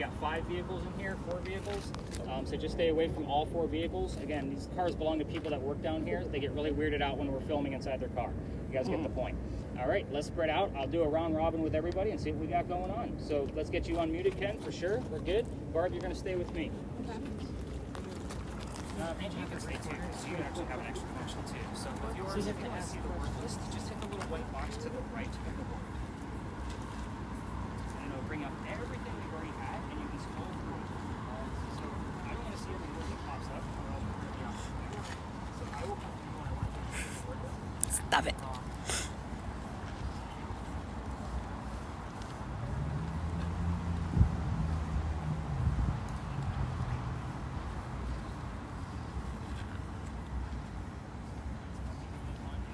We got 5 vehicles in here, 4 vehicles, so just stay away from all 4 vehicles. Again, these cars belong to people that work down here. They get really weirded out when we're filming inside their car. You guys get the point. All right, let's spread out. I'll do a round robin with everybody and see what we got going on. So let's get you unmuted, Ken, for sure. We're good. Barb, you're going to stay with me. Okay. Angie, you can stay too, so you actually have an extra function too. So if you want to see the word list, just hit the little white box to the right of the board. And it'll bring up everything we've already had, and you can scroll through it. So I don't want to see every word that pops up, or else we're going to be off. So I will come to you when I want to change the word list. Stop it.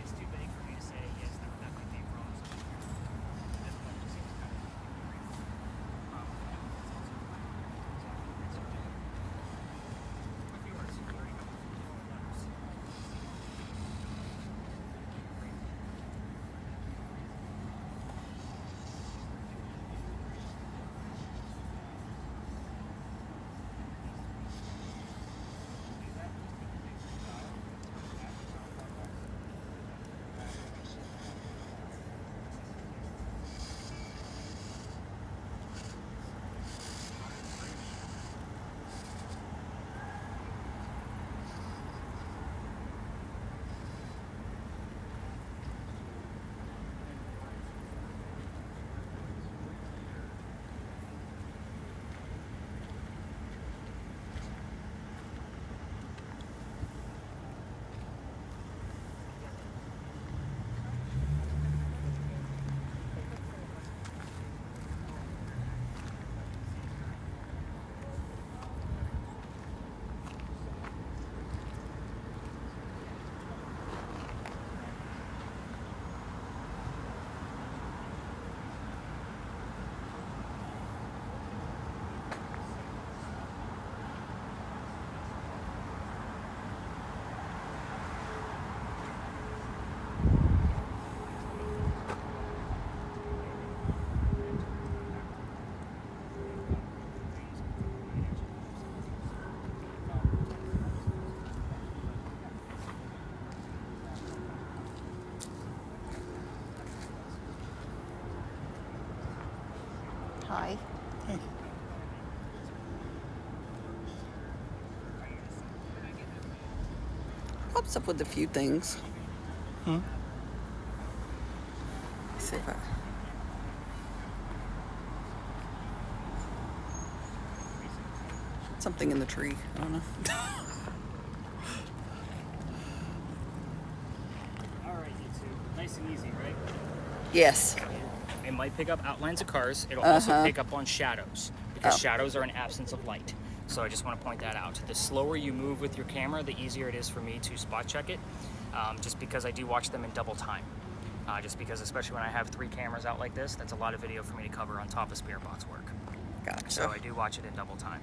It's too vague for me to say, yes, that might be wrong. This one just seems kind of with yours, you already got letters. Hi. Pops up with a few things. Let's see if I... Something in the tree. I don't know. All right, you two. Nice and easy, right? Yes. It might pick up outlines of cars. It'll also pick up on shadows, because shadows are an absence of light. So I just want to point that out. The slower you move with your camera, the easier it is for me to spot check it, just because I do watch them in double time. Just because, especially when I have 3 cameras out like this, that's a lot of video for me to cover on top of spare box work. Gotcha. So I do watch it in double time.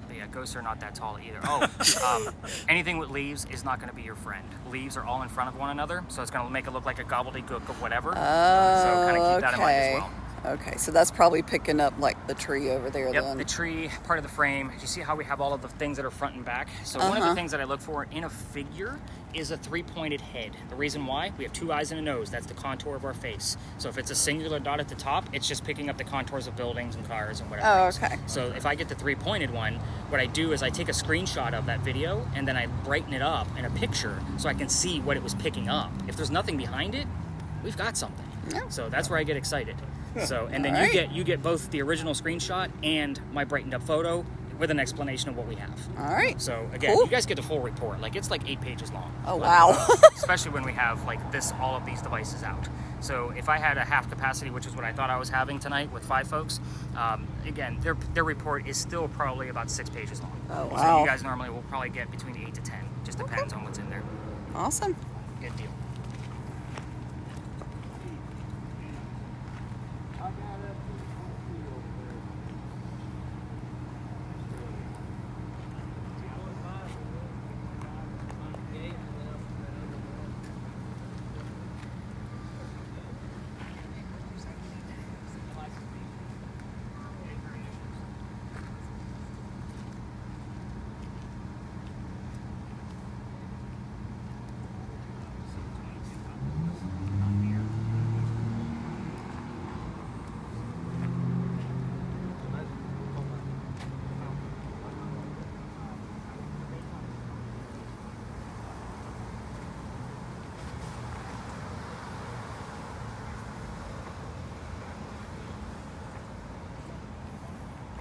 But yeah, ghosts are not that tall either. Oh, anything with leaves is not going to be your friend. Leaves are all in front of one another, so it's going to make it look like a gobbledygook of whatever. So kind of keep that in mind as well. Okay, so that's probably picking up like the tree over there then. Yep, the tree, part of the frame. You see how we have all of the things that are front and back? So one of the things that I look for in a figure is a 3-pointed head. The reason why? We have 2 eyes and a nose. That's the contour of our face. So if it's a singular dot at the top, it's just picking up the contours of buildings and cars and whatever. Oh, okay. So if I get the 3-pointed one, what I do is I take a screenshot of that video and then I brighten it up in a picture so I can see what it was picking up. If there's nothing behind it, we've got something. Yeah. So that's where I get excited. So, and then you get both the original screenshot and my brightened up photo with an explanation of what we have. All right. So again, you guys get a full report. Like, it's like 8 pages long. Oh, wow. Especially when we have like this, all of these devices out. So if I had a half capacity, which is what I thought I was having tonight with 5 folks, again, their report is still probably about 6 pages long. Oh, wow. So you guys normally will probably get between 8 to 10. Just depends on what's in there. Awesome. Good deal.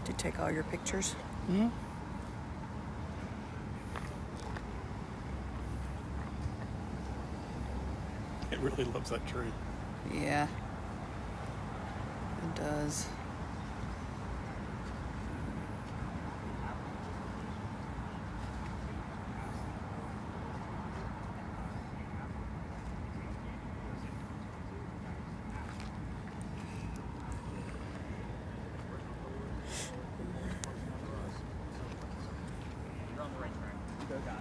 Did you take all your pictures? Mm-hmm. It really loves that tree. Yeah. It does. You're on the right track. You got it.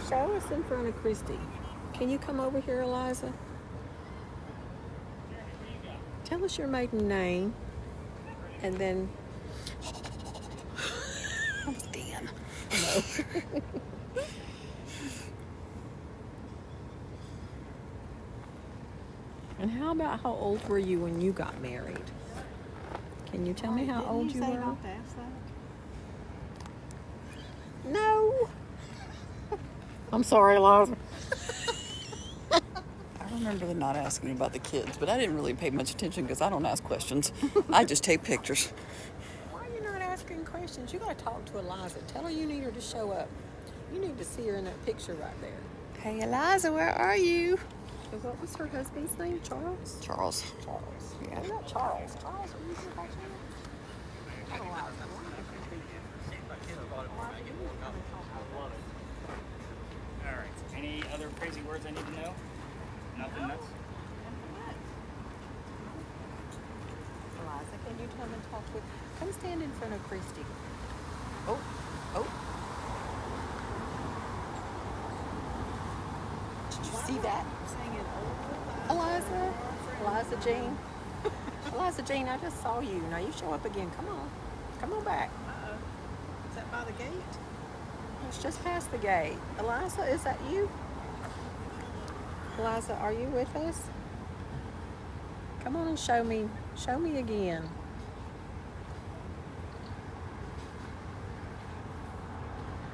Show us in front of Christy. Can you come over here, Eliza? Tell us your maiden name, and then. That was Dan. No. And how about how old were you when you got married? Can you tell me how old you were? Not to ask that? No. I'm sorry, Eliza. I remember them not asking about the kids, but I didn't really pay much attention because I don't ask questions. I just take pictures. Why are you not asking questions? You got to talk to Eliza. Tell her you need her to show up. You need to see her in that picture right there. Hey, Eliza, where are you? So what was her husband's name? Charles? Charles. Charles. Yeah. What about Charles? Charles, are you here by chance? I don't know. All right. Any other crazy words I need to know? Nothing nuts? Eliza, can you come and talk with... Come stand in front of Christy. Oh, oh. Did you see that? Eliza? Eliza Jean? Eliza Jean, I just saw you. Now you show up again. Come on. Come on back. Uh-oh. Is that by the gate? It's just past the gate. Eliza, is that you? Eliza, are you with us? Come on and show me. Show me again.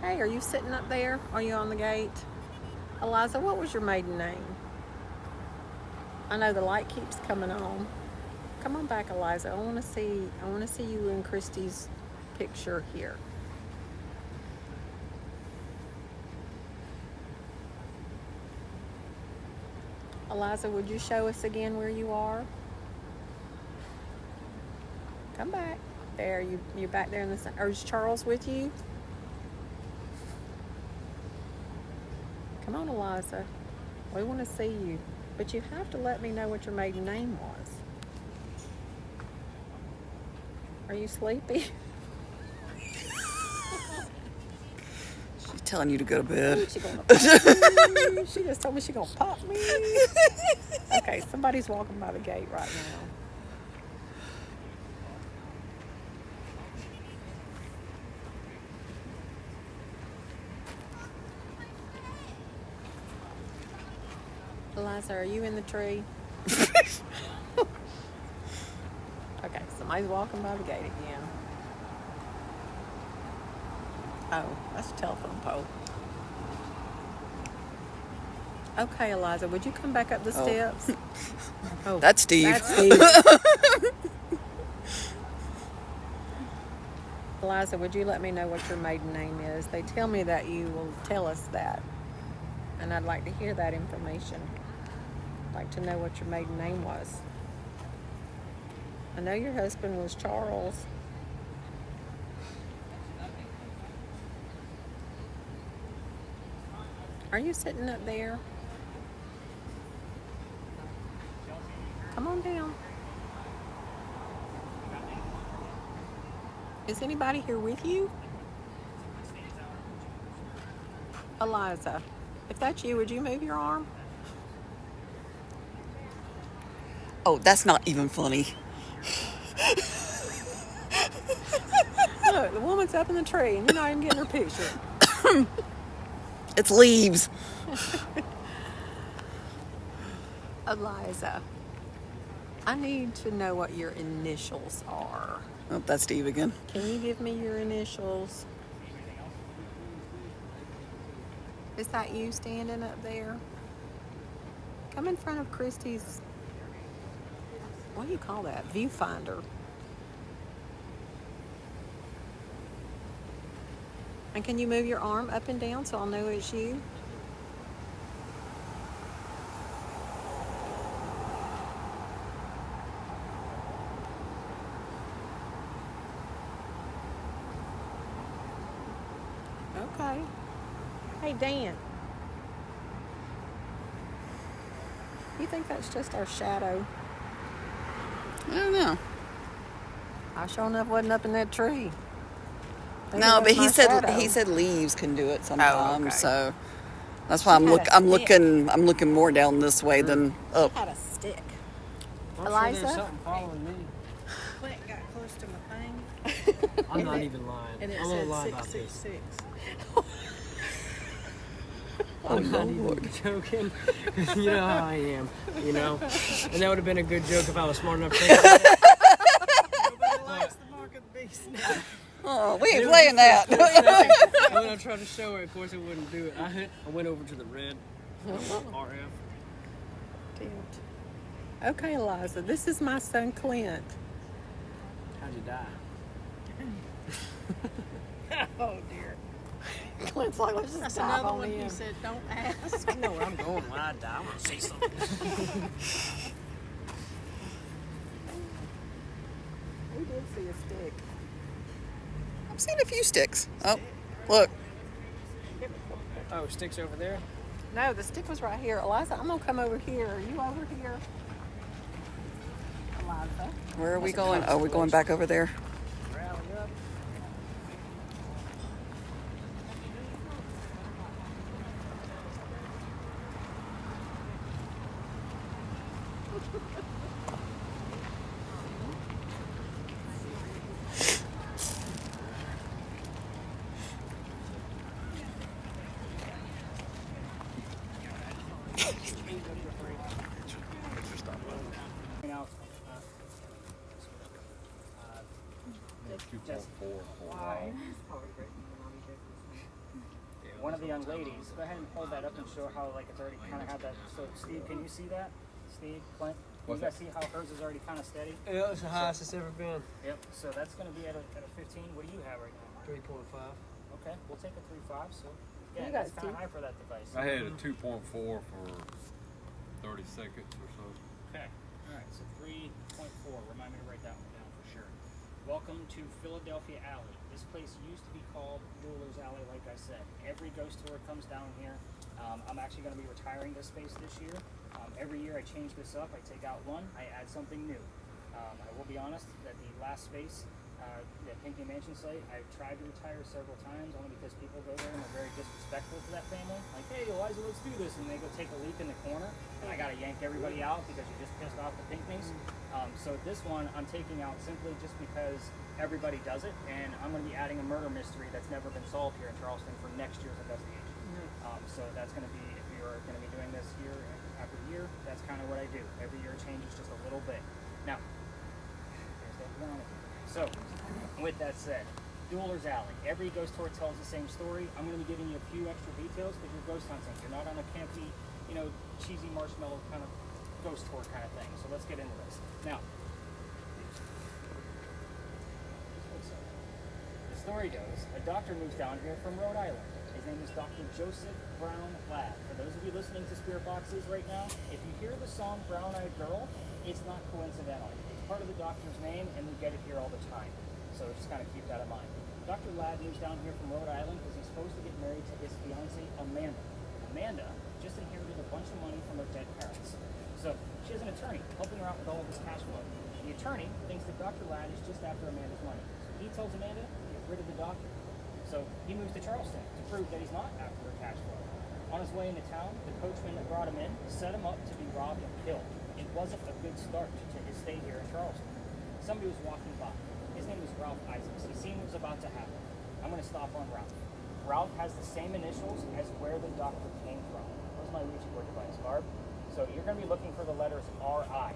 Hey, are you sitting up there? Are you on the gate? Eliza, what was your maiden name? I know the light keeps coming on. Come on back, Eliza. I want to see you in Christy's picture here. Eliza, would you show us again where you are? Come back. There, you're back there in the center. Or is Charles with you? Come on, Eliza. We want to see you. But you have to let me know what your maiden name was. Are you sleepy? She's telling you to go to bed. She gonna pop me. She just told me she gonna pop me. Okay, somebody's walking by the gate right now. Eliza, are you in the tree? Okay, somebody's walking by the gate again. Oh, that's a telephone pole. Okay, Eliza, would you come back up the steps? Oh, That's Steve. That's Steve. Eliza, would you let me know what your maiden name is? They tell me that you will tell us that, and I'd like to hear that information. I'd like to know what your maiden name was. I know your husband was Charles. Are you sitting up there? Come on down. Is anybody here with you? Eliza, if that's you, would you move your arm? Oh, that's not even funny. Look, the woman's up in the tree and you're not even getting her picture. It's leaves. Eliza, I need to know what your initials are. Oh, that's Steve again. Can you give me your initials? Is that you standing up there? Come in front of Christy's, what do you call that? Viewfinder. And can you move your arm up and down so I'll know it's you? Okay. Hey, Dan. You think that's just our shadow? I don't know. I sure enough wasn't up in that tree. Maybe No, that's but my shadow. he said leaves can do it sometimes. okay. So that's why She I'm had a stick. looking more down this way than up. Had a stick. I'm Eliza? sure there's something following me. Clint got close to my thing, I'm not even lying. and it I'm gonna said lie about this. 666. I'm not even Lord. joking. You know how I am, you know? And that would have been a good joke if I was smart enough to think of it. Nobody likes the mark of the beast now. Oh, we ain't playing that. And when I tried to show her, of course it wouldn't do it. I went over to the red RF. Okay, Eliza, this is my son Clint. How'd you die? Oh dear. Clint's like, let's just That's dive another on one in. who said, "Don't ask." I know where I'm going when I die. I want to say something. We did see a stick. I've seen a few sticks. Oh, look. Oh, sticks over there? No, the stick was right here. Eliza, I'm gonna come over here. Are you over here? Eliza. Where are we going? Oh, we're going back over there. Rally up. Out, just one of the young ladies. Go ahead and hold that up and show how like it's already kind of had that. So Steve, can you see that? Steve, Clint, you guys see how hers is already kind of steady? Yeah, it's the highest it's ever been. Yep. So that's going to be at a 15. What do you have right now? 3.5. Okay, we'll take a 3.5. So yeah, You got that's kind Steve. of high for that device. I had a 2.4 for 30 seconds or so. Okay. All right. So 3.4. Remind me to write that one down for sure. Welcome to Philadelphia Alley. This place used to be called Jewelers Alley, like I said. Every ghost tour comes down here. I'm actually going to be retiring this space this year. Every year I change this up. I take out one, I add something new. I will be honest that the last space, the Pinckney Mansion site, I've tried to retire several times only because people go there and they're very disrespectful to that family. Like, hey, Eliza, let's do this. And they go take a leak in the corner and I got to yank everybody out because you just pissed off the Pinckneys. So this one I'm taking out simply just because everybody does it, and I'm going to be adding a murder mystery that's never been solved here in Charleston for next year's investigation. So that's going to be, if you're going to be doing this year after year, that's kind of what I do. Every year it changes just a little bit. Now, so with that said, Jewelers Alley. Every ghost tour tells the same story. I'm going to be giving you a few extra details because you're ghost hunting. You're not on a campy you know, cheesy marshmallow kind of ghost tour kind of thing. So let's get into this. Now, the story goes, a doctor moves down here from Rhode Island. His name is Dr. Joseph Brown Ladd. For those of you listening to Spirit Boxes right now, if you hear the song Brown Eyed Girl, it's not coincidental. It's part of the doctor's name, and we get it here all the time. So just kind of keep that in mind. Dr. Ladd moves down here from Rhode Island because he's supposed to get married to his fiancée, Amanda. Amanda just inherited a bunch of money from her dead parents. So she has an attorney helping her out with all of this cash flow. The attorney thinks that Dr. Ladd is just after Amanda's money. So he tells Amanda to get rid of the doctor. So he moves to Charleston to prove that he's not after her cash flow. On his way into town, the coachman that brought him in set him up to be robbed and killed. It wasn't a good start to his stay here in Charleston. Somebody was walking by. His name was Ralph Isaacs. He seen what was about to happen. I'm going to stop on Ralph. Ralph has the same initials as where the doctor came from. Where's my Ouija board device, Barb? So you're going to be looking for the letters R.I.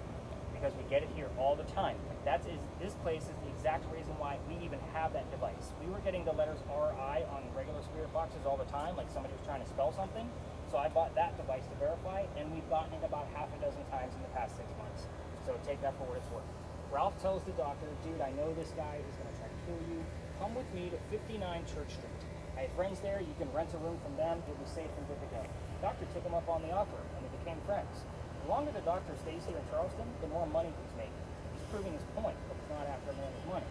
because we get it here all the time. This place is the exact reason why we even have that device. We were getting the letters R.I. on regular spirit boxes all the time, like somebody was trying to spell something. So I bought that device to verify, and we've gotten it about half a dozen times in the past 6 months. So take that for what it's worth. Ralph tells the doctor, dude, I know this guy is going to try to kill you. Come with me to 59 Church Street. I have friends there. You can rent a room from them. You'll be safe and good to go. The doctor took him up on the offer, and they became friends. The longer the doctor stays here in Charleston, the more money he's making. He's proving his point, but he's not after Amanda's money.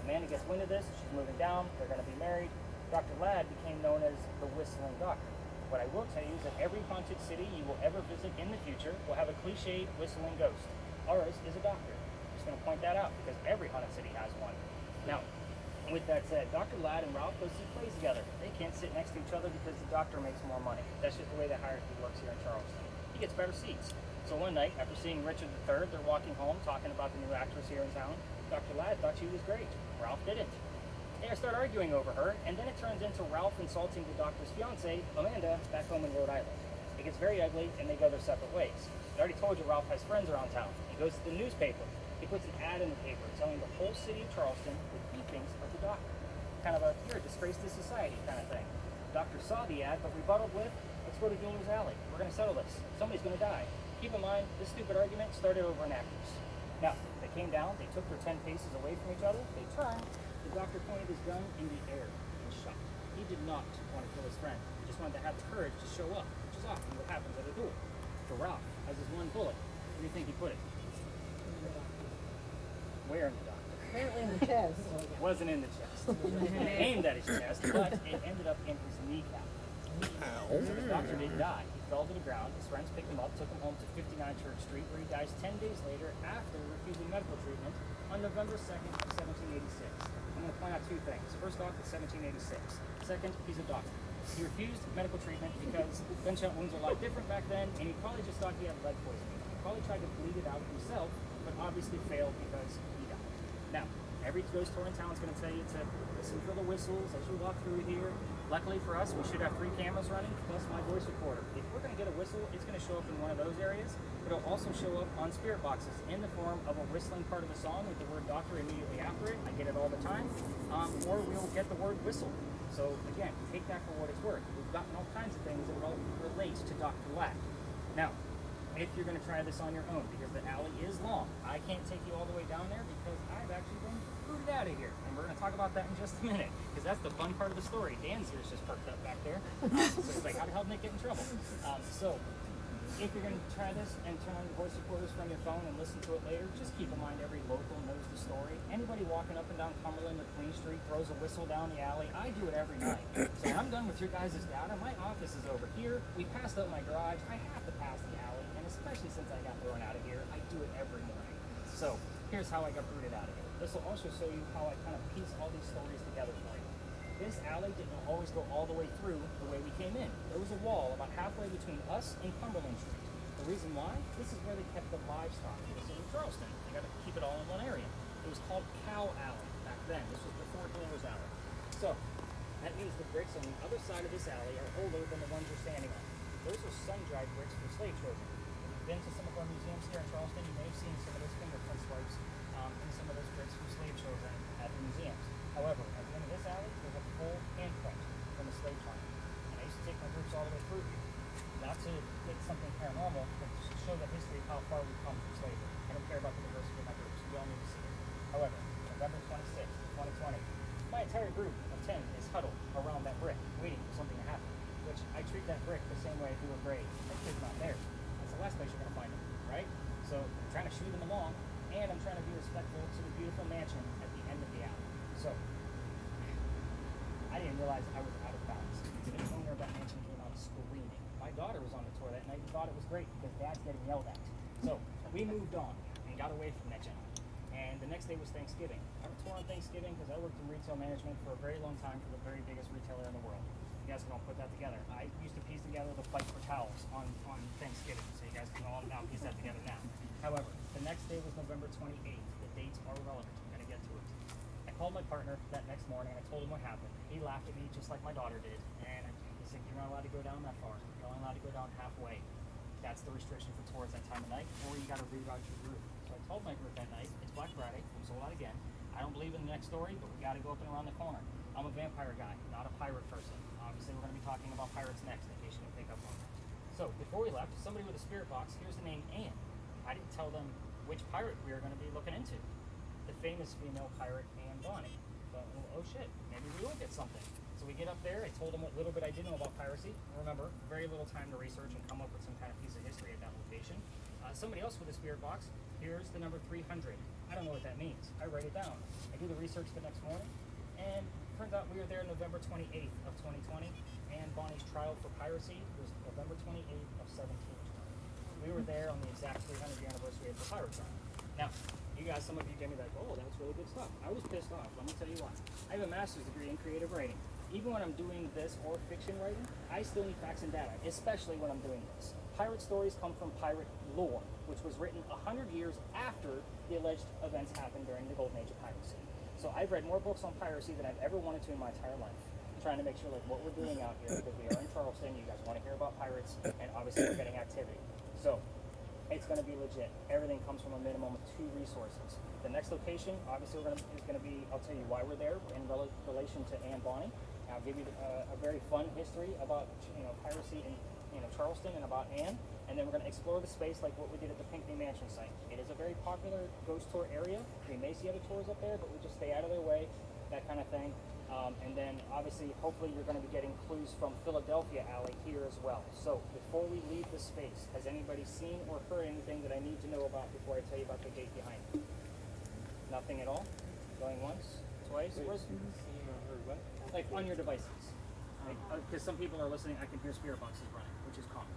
Amanda gets wind of this. She's moving down. They're going to be married. Dr. Ladd became known as the Whistling Doctor. What I will tell you is that every haunted city you will ever visit in the future will have a cliched whistling ghost. Ours is a doctor. I'm just going to point that out because every haunted city has one. Now, with that said, Dr. Ladd and Ralph go see plays together. They can't sit next to each other because the doctor makes more money. That's just the way the hierarchy works here in Charleston. He gets better seats. So one night, after seeing Richard III, they're walking home talking about the new actress here in town. Dr. Ladd thought she was great. Ralph didn't. They start arguing over her, and then it turns into Ralph insulting the doctor's fiancée, Amanda, back home in Rhode Island. It gets very ugly, and they go their separate ways. I already told you Ralph has friends around town. He goes to the newspaper. He puts an ad in the paper telling the whole city of Charleston what he thinks of the doctor. Kind of a, you're a disgrace to society kind of thing. The doctor saw the ad, but rebutted with, let's go to Dealer's Alley. We're going to settle this. Somebody's going to die. Keep in mind, this stupid argument started over an actress. Now, they came down, they took their 10 paces away from each other, they turned, the doctor pointed his gun in the air and shot. He did not want to kill his friend. He just wanted to have the courage to show up, which is often what happens at a duel. For Ralph, as his one bullet, where do you think he put it? Where in the doctor? Apparently in the chest. It wasn't in the chest. It aimed at his chest, but it ended up in his kneecap. So the doctor didn't die. He fell to the ground. His friends picked him up, took him home to 59 Church Street, where he dies 10 days later after refusing medical treatment on November 2nd of 1786. I'm going to point out two things. First off, it's 1786. Second, he's a doctor. He refused medical treatment because gunshot wounds are a lot different back then, and he probably just thought he had lead poisoning. He probably tried to bleed it out himself, but obviously failed because he died. Now, every ghost tour in town is going to tell you to listen for the whistles as you walk through here. Luckily for us, we should have 3 cameras running, plus my voice recorder. If we're going to get a whistle, it's going to show up in one of those areas. It'll also show up on spirit boxes in the form of a whistling part of the song with the word doctor immediately after it. I get it all the time. Or we'll get the word whistle. So again, take that for what it's worth. We've gotten all kinds of things that relate to Dr. Ladd. Now, if you're going to try this on your own, because the alley is long, I can't take you all the way down there because I've actually been booted out of here. And we're going to talk about that in just a minute, because that's the fun part of the story. Dan's ears just perked up back there. So it's like, how the hell did Nick get in trouble? So if you're going to try this and turn on your voice recorders from your phone and listen to it later, just keep in mind every local knows the story. Anybody walking up and down Cumberland or Queen Street throws a whistle down the alley. I do it every night. So when I'm done with your guys' data, my office is over here. We passed up my garage. I have to pass the alley, and especially since I got thrown out of here, I do it every morning. So here's how I got booted out of here. This will also show you how I kind of piece all these stories together for you. This alley didn't always go all the way through the way we came in. There was a wall about halfway between us and Cumberland Street. The reason why? This is where they kept the livestock. This is in Charleston. They got to keep it all in one area. It was called Cow Alley back then. This was before Dealer's Alley. So that means the bricks on the other side of this alley are older than the ones you're standing on. Those are sun-dried bricks from slave children. If you've been to some of our museums here in Charleston, you may have seen some of those fingerprint swipes in some of those bricks from slave children at the museums. However, at the end of this alley, there's a full handprint from a slave farm. And I used to take my groups all the way through here. Not to make something how far we've come from slavery. I don't care about the diversity of my groups. We all need to see it. However, November 26th, 2020, my entire group of 10 is huddled around that brick, waiting for something to happen, which I treat that brick the same way I do a grade. That kid's not there. That's the last place you're going to find him, right? So I'm trying to shoot them along, and I'm trying to be respectful to the beautiful mansion at the end of the alley. So I didn't realize I was out of bounds. The owner of that mansion came out screaming. My daughter was on the tour that night and thought it was great because Dad's getting yelled at. So we moved on and got away from that gentleman. And the next day was Thanksgiving. I tour on Thanksgiving because I worked in retail management for a very long time for the very biggest retailer in the world. You guys can all put that together. I used to piece together the fight for towels on Thanksgiving, so you guys can all now piece that together now. However, the next day was November 28th. The dates are relevant. I'm going to get to it. I called my partner that next morning and I told him what happened. He laughed at me just like my daughter did, and he said, "You're not allowed to go down that far. You're only allowed to go down halfway. That's the restriction for tours that time of night, or you got to reroute your route." So I told my group that night, it's Black Friday, I'm sold out again. I don't believe in the next story, but we got to go up and around the corner. I'm a vampire guy, not a pirate person. Obviously, we're going to be talking about pirates next, in case you didn't pick up on that. So before we left, somebody with a spirit box, here's the name Anne. I didn't tell them which pirate we were going to be looking into. The famous female pirate Anne Bonny. But, oh shit, maybe we will get something. So we get up there, I told them what little bit I did know about piracy. Remember, very little time to research and come up with some kind of piece of history at that location. Somebody else with a spirit box, here's the number 300. I don't know what that means. I write it down. I do the research the next morning, and turns out we were there November 28th of 2020, and Bonnie's trial for piracy was November 28th of 1720. We were there on the exact 300th anniversary of the pirate trial. Now, you guys, some of you gave me like, "Oh, that's really good stuff." I was pissed off. Let me tell you why. I have a master's degree in creative writing. Even when I'm doing this or fiction writing, I still need facts and data, especially when I'm doing this. Pirate stories come from pirate lore, which was written 100 years after the alleged events happened during the golden age of piracy. So I've read more books on piracy than I've ever wanted to in my entire life. I'm trying to make sure like what we're doing out here, because we are in Charleston, you guys want to hear about pirates, and obviously we're getting activity. So it's going to be legit. Everything comes from a minimum of 2 resources. The next location, obviously, is going to be, I'll tell you why we're there in relation to Anne Bonny. I'll give you a very fun history about piracy in Charleston and about Anne, and then we're going to explore the space like what we did at the Pinckney Mansion site. It is a very popular ghost tour area. We may see other tours up there, but we just stay out of their way, that kind of thing. And then obviously, hopefully you're going to be getting clues from Philadelphia Alley here as well. So before we leave the space, has anybody seen or heard anything that I need to know about before I tell you about the gate behind me? Nothing at all? Going once? Twice? Where's like on your devices? Because some people are listening, I can hear spirit boxes running, which is common.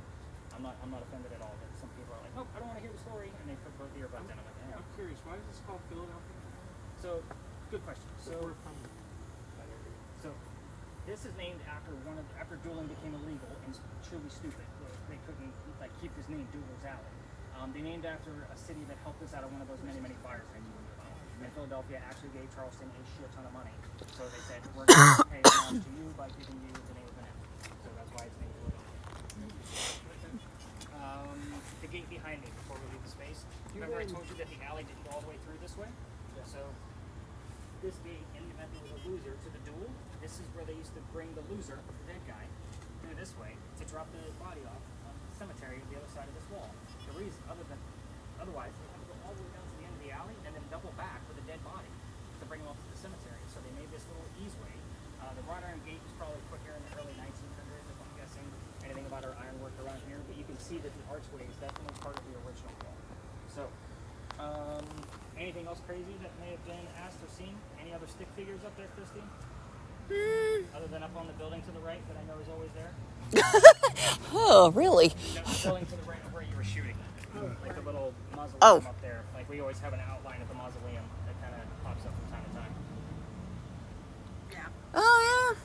I'm not offended at all, but some people are like, "Nope, I don't want to hear the story," and they put both earbuds in. I'm like, "Yeah." I'm curious, why is this called Philadelphia? So, good question. So this is named after after dueling became illegal and truly stupid. They couldn't keep his name, Dueler's Alley. They named after a city that helped us out of one of those many fires that you were about. And Philadelphia actually gave Charleston a shit ton of money. So they said, "We're going to pay homage to you by giving you the name of an alley." So that's why it's named Philadelphia. The gate behind me before we leave the space. Remember I told you that the alley didn't go all the way through this way? Yeah. So this gate, in the event there was a loser to the duel, this is where they used to bring the loser, the dead guy, through this way to drop the body off on the cemetery on the other side of this wall. The reason, otherwise, they had to go all the way down to the end of the alley and then double back with a dead body to bring him off to the cemetery. So they made this little easeway. The wrought iron gate was probably put here in the early 1900s, if I'm guessing anything about our ironwork around here. But you can see that the archway is definitely part of the original wall. So, anything else crazy that may have been asked or seen? Any other stick figures up there, Christy? Other than up on the building to the right that I know is always there? Oh, really? No, the building to the right of where you were shooting. Like the little mausoleum up there. Like we always have an outline of the mausoleum that kind of pops up from time to time. Yeah. Oh,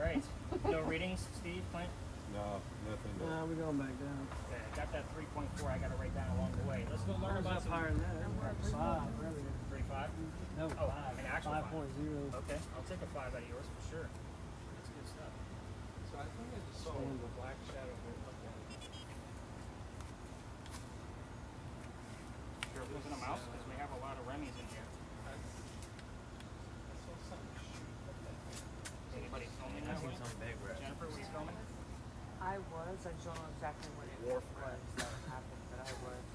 All right. No readings, Steve, Clint? No, nothing. Nah, we're going back down. Okay, I got that 3.4 I got to write down along the way. Let's go learn about Up higher than that. We're at 5, really. 3.5? No, Oh, an actual 5.0. Okay, I'll take a 5 out of yours for sure. That's good stuff. So I think I just saw the black shadow here. Sure, it wasn't a mouse because we have a lot of Remy's in here. I saw something shoot up there. Anybody filming that one? Jennifer, were you filming it? I was. I don't know exactly what it was that happened, but I was.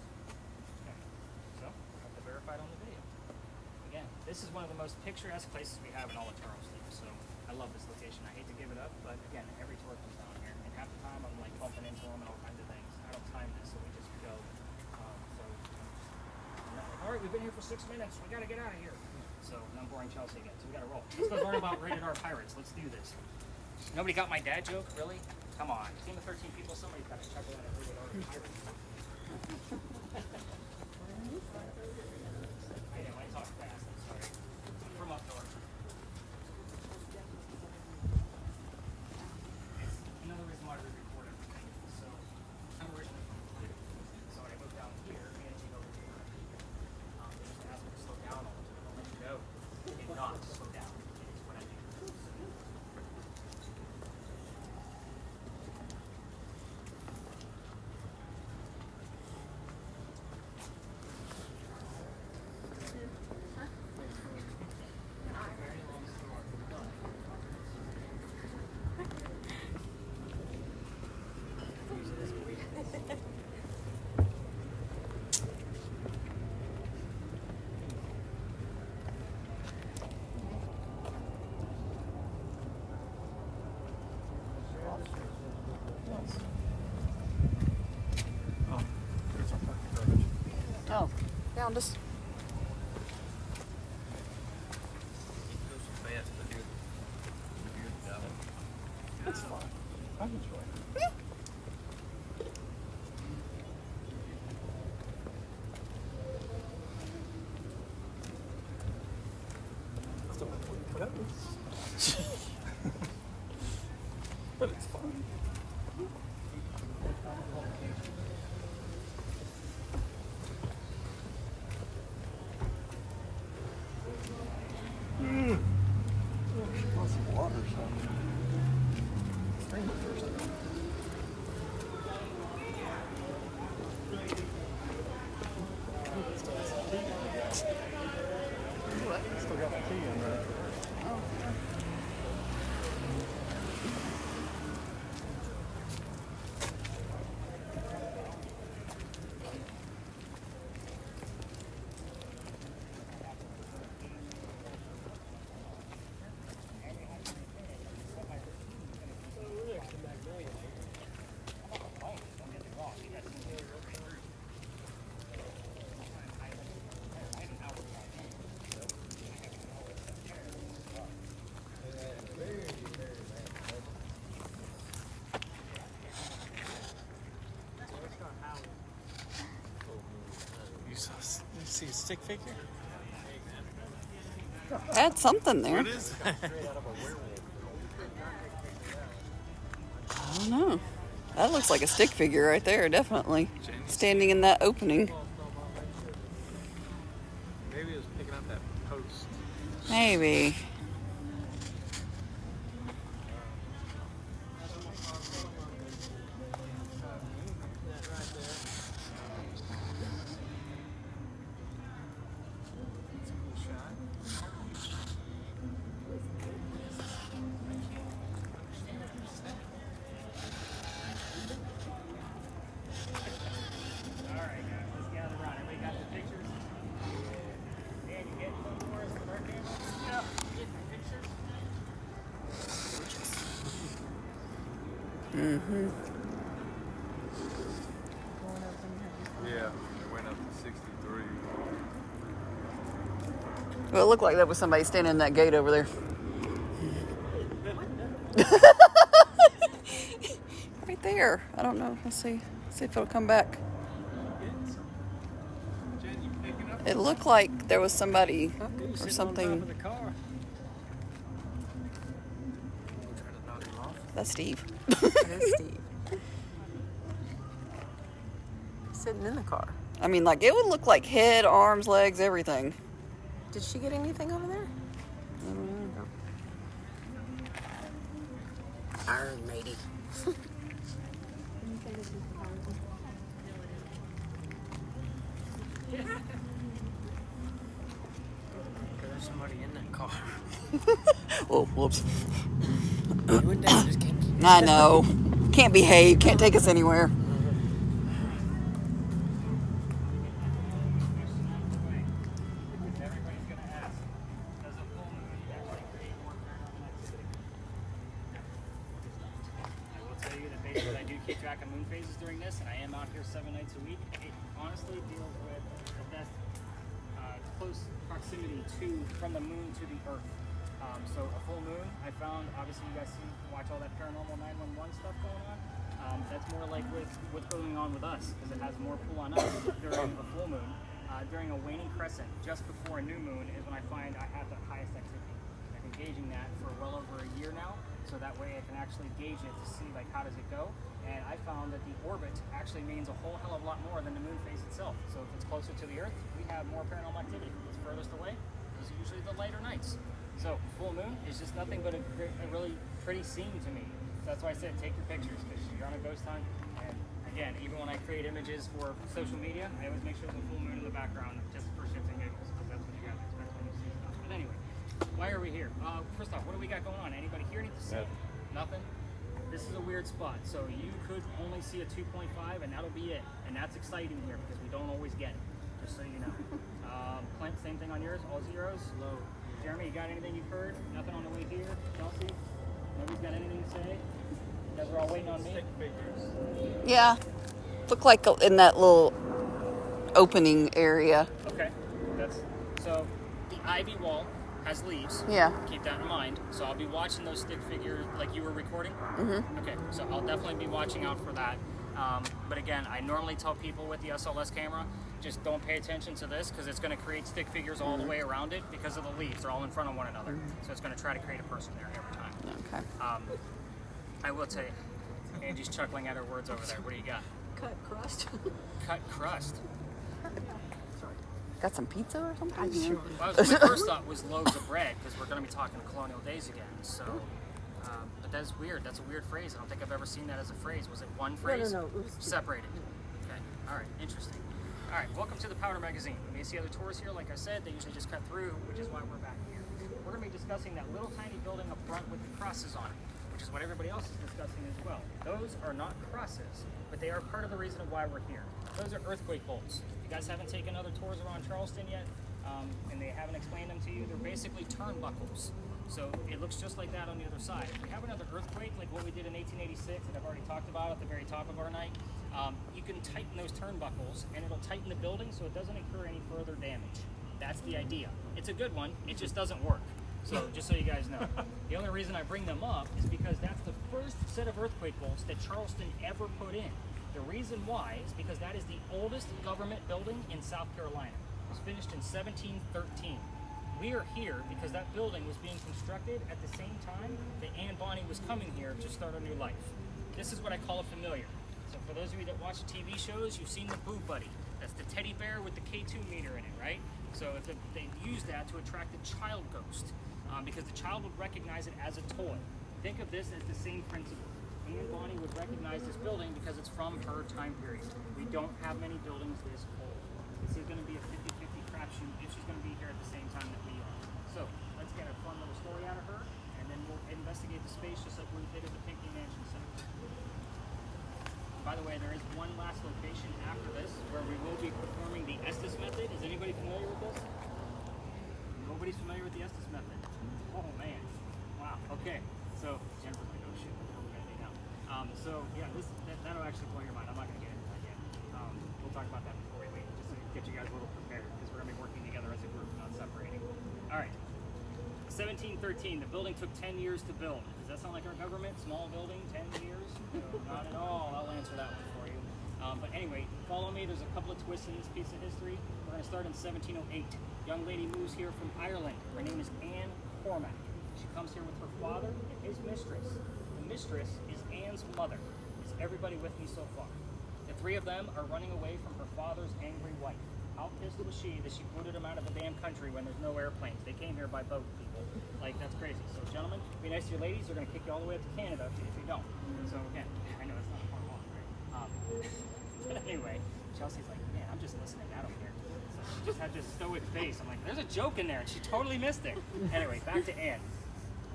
this is one of the most picturesque places we have in all of Charleston. So I love this location. I hate to give it up, but again, every tour comes down here, and half the time I'm like bumping into them and all kinds of things. I don't time this, so we just go. All right, we've been here for 6 minutes. We got to get out of here. So I'm boring Chelsea again. So we got to roll. Let's go learn about rated R pirates. Let's do this. Nobody got my dad joke, really? Come on, team of 13 people. Somebody's got to check out a rated R pirates. I know, I talk fast, I'm sorry. From up north. It's another reason why we record everything. So, I'm originally from Cleveland. So when I moved down here, managing over here, they used to ask me to slow down all the time. I'll let you know, I did not slow down. It is what I do. Oh, found us. It's fun. I enjoy it. Yeah. Still have to put up with. But it's fun. Want some water or something? Extremely thirsty. Still got the tea in there. You see a stick figure? Had something there. What is that? I don't know. That looks like a stick figure right there, definitely. Standing in that opening. Maybe it was picking up that post. Maybe. Mm-hmm. Yeah, it went up to 63. Well, it looked like that was somebody standing in that gate over there. Right there. I don't know. Let's see. See if it'll come back. Jen, you picking up? It looked like there was somebody You're or sitting on top something. of the car. Trying to knock him off. That's Steve. That's Steve. Sitting in the car. I mean, like, it would look like head, arms, legs, everything. Did she get anything over there? Iron matey. There's somebody in that car. Oh, whoops. You and Dad just can't keep. I know. Can't behave. Can't take us anywhere. Everybody's gonna ask. keep track of moon phases during this, and I am out here 7 nights a week. It honestly deals with the best close proximity from the moon to the Earth. So a full moon, I found, obviously you guys watch all that paranormal 911 stuff going on. That's more like with what's going on with us, because it has more pull on us during a full moon. During a waning crescent, just before a new moon, is when I find I have the highest activity. I've been gauging that for well over a year now, so that way I can actually gauge it to see like how does it go. And I found that the orbit actually means a whole hell of a lot more than the moon phase itself. So if it's closer to the Earth, we have more paranormal activity. If it's furthest away, those are usually the lighter nights. So full moon is just nothing but a really pretty scene to me. So that's why I said take your pictures, because you're on a ghost hunt. And again, even when I create images for social media, I always make sure there's a full moon in the background, just for shits and giggles, because that's what you guys expect when you see stuff. But anyway, why are we here? First off, what do we got going on? Anybody here need to see? Nothing? This is a weird spot, so you could only see a 2.5, and that'll be it. And that's exciting here, because we don't always get it, just so you know. Clint, same thing on yours, all zeros? Low. Jeremy, you got anything you've heard? Nothing on the way here? Chelsea? Nobody's got anything to say? You guys are all waiting on me? Stick figures. Yeah. Look like in that little opening area. Okay. So the ivy wall has leaves. Yeah. Keep that in mind. So I'll be watching those stick figures like you were recording. Mm-hmm. Okay. So I'll definitely be watching out for that. But again, I normally tell people with the SLS camera, just don't pay attention to this, because it's going to create stick figures all the way around it because of the leaves. They're all in front of one another. So it's going to try to create a person there every time. Okay. I will tell you, Angie's chuckling at her words over there. What do you got? Cut crust. Cut crust. Got some pizza or something? Well, my first thought was loaves of bread, because we're going to be talking colonial days again. So, but that's weird. That's a weird phrase. I don't think I've ever seen that as a phrase. Was it one phrase? No. It was separated. Okay. All right. Interesting. All right. Welcome to the Powder Magazine. You may see other tours here. Like I said, they usually just cut through, which is why we're back here. We're going to be discussing that little tiny building up front with the crosses on it, which is what everybody else is discussing as well. Those are not crosses, but they are part of the reason of why we're here. Those are earthquake bolts. You guys haven't taken other tours around Charleston yet, and they haven't explained them to you. They're basically turnbuckles. So it looks just like that on the other side. If we have another earthquake, like what we did in 1886, that I've already talked about at the very top of our night, you can tighten those turnbuckles, and it'll tighten the building so it doesn't incur any further damage. That's the idea. It's a good one, it just doesn't work. So just so you guys know. The only reason I bring them up is because that's the first set of earthquake bolts that Charleston ever put in. The reason why is because that is the oldest government building in South Carolina. It was finished in 1713. We are here because that building was being constructed at the same time that Anne Bonny was coming here to start a new life. This is what I call a familiar. So for those of you that watch TV shows, you've seen the Boo Buddy. That's the teddy bear with the K2 meter in it, right? So if they use that to attract the child ghost, because the child would recognize it as a toy. Think of this as the same principle. Anne Bonny would recognize this building because it's from her time period. We don't have many buildings this old. This is going to be a 50-50 crapshoot if she's going to be here at the same time that we are. So let's get a fun little story out of her, and then we'll investigate the space just like we did at the Pinckney Mansion Center. By the way, there is one last location after this where we will be performing the Estes method. Is anybody familiar with this? Nobody's familiar with the Estes method? Oh man. Wow. Okay. So Jennifer's like, oh shit, we're gonna do now. So yeah, that'll actually blow your mind. I'm not gonna get into that yet. We'll talk about that before we leave, just to get you guys a little prepared, because we're gonna be working together as a group, not separating. All right. 1713. The building took 10 years to build. Does that sound like our government? Small building, 10 years? No, not at all. I'll answer that one for you. But anyway, follow me. There's a couple of twists in this piece of history. We're gonna start in 1708. Young lady moves here from Ireland. Her name is Anne Cormac. She comes here with her father and his mistress. The mistress is Anne's mother. Is everybody with me so far? The three of them are running away from her father's angry wife. How pissed was she that she booted them out of the damn country when there's no airplanes? They came here by boat, people. Like, that's crazy. So, gentlemen, be nice to your ladies. They're going to kick you all the way up to Canada if you don't. So, again, I know it's not a far walk, right? But anyway, Chelsea's like, man, I'm just listening. I don't care. So she just had this stoic face. I'm like, there's a joke in there, and she totally missed it. Anyway, back to Anne.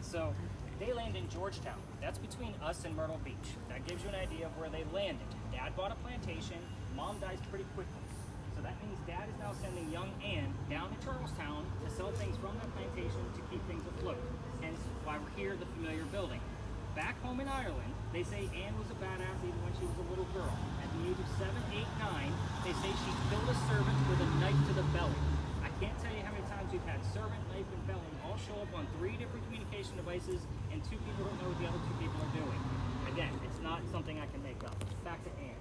So they land in Georgetown. That's between us and Myrtle Beach. That gives you an idea of where they landed. Dad bought a plantation. Mom dies pretty quickly. So that means Dad is now sending young Anne down to Charlestown to sell things from that plantation to keep things afloat. Hence why we're here, the familiar building. Back home in Ireland, They say Anne was a badass even when she was a little girl. At the age of 7, 8, 9, they say she killed a servant with a knife to the belly. I can't tell you how many times we've had servant, knife, and belly all show up on 3 different communication devices, and 2 people don't know what the other 2 people are doing. Again, it's not something I can make up. Back to Anne.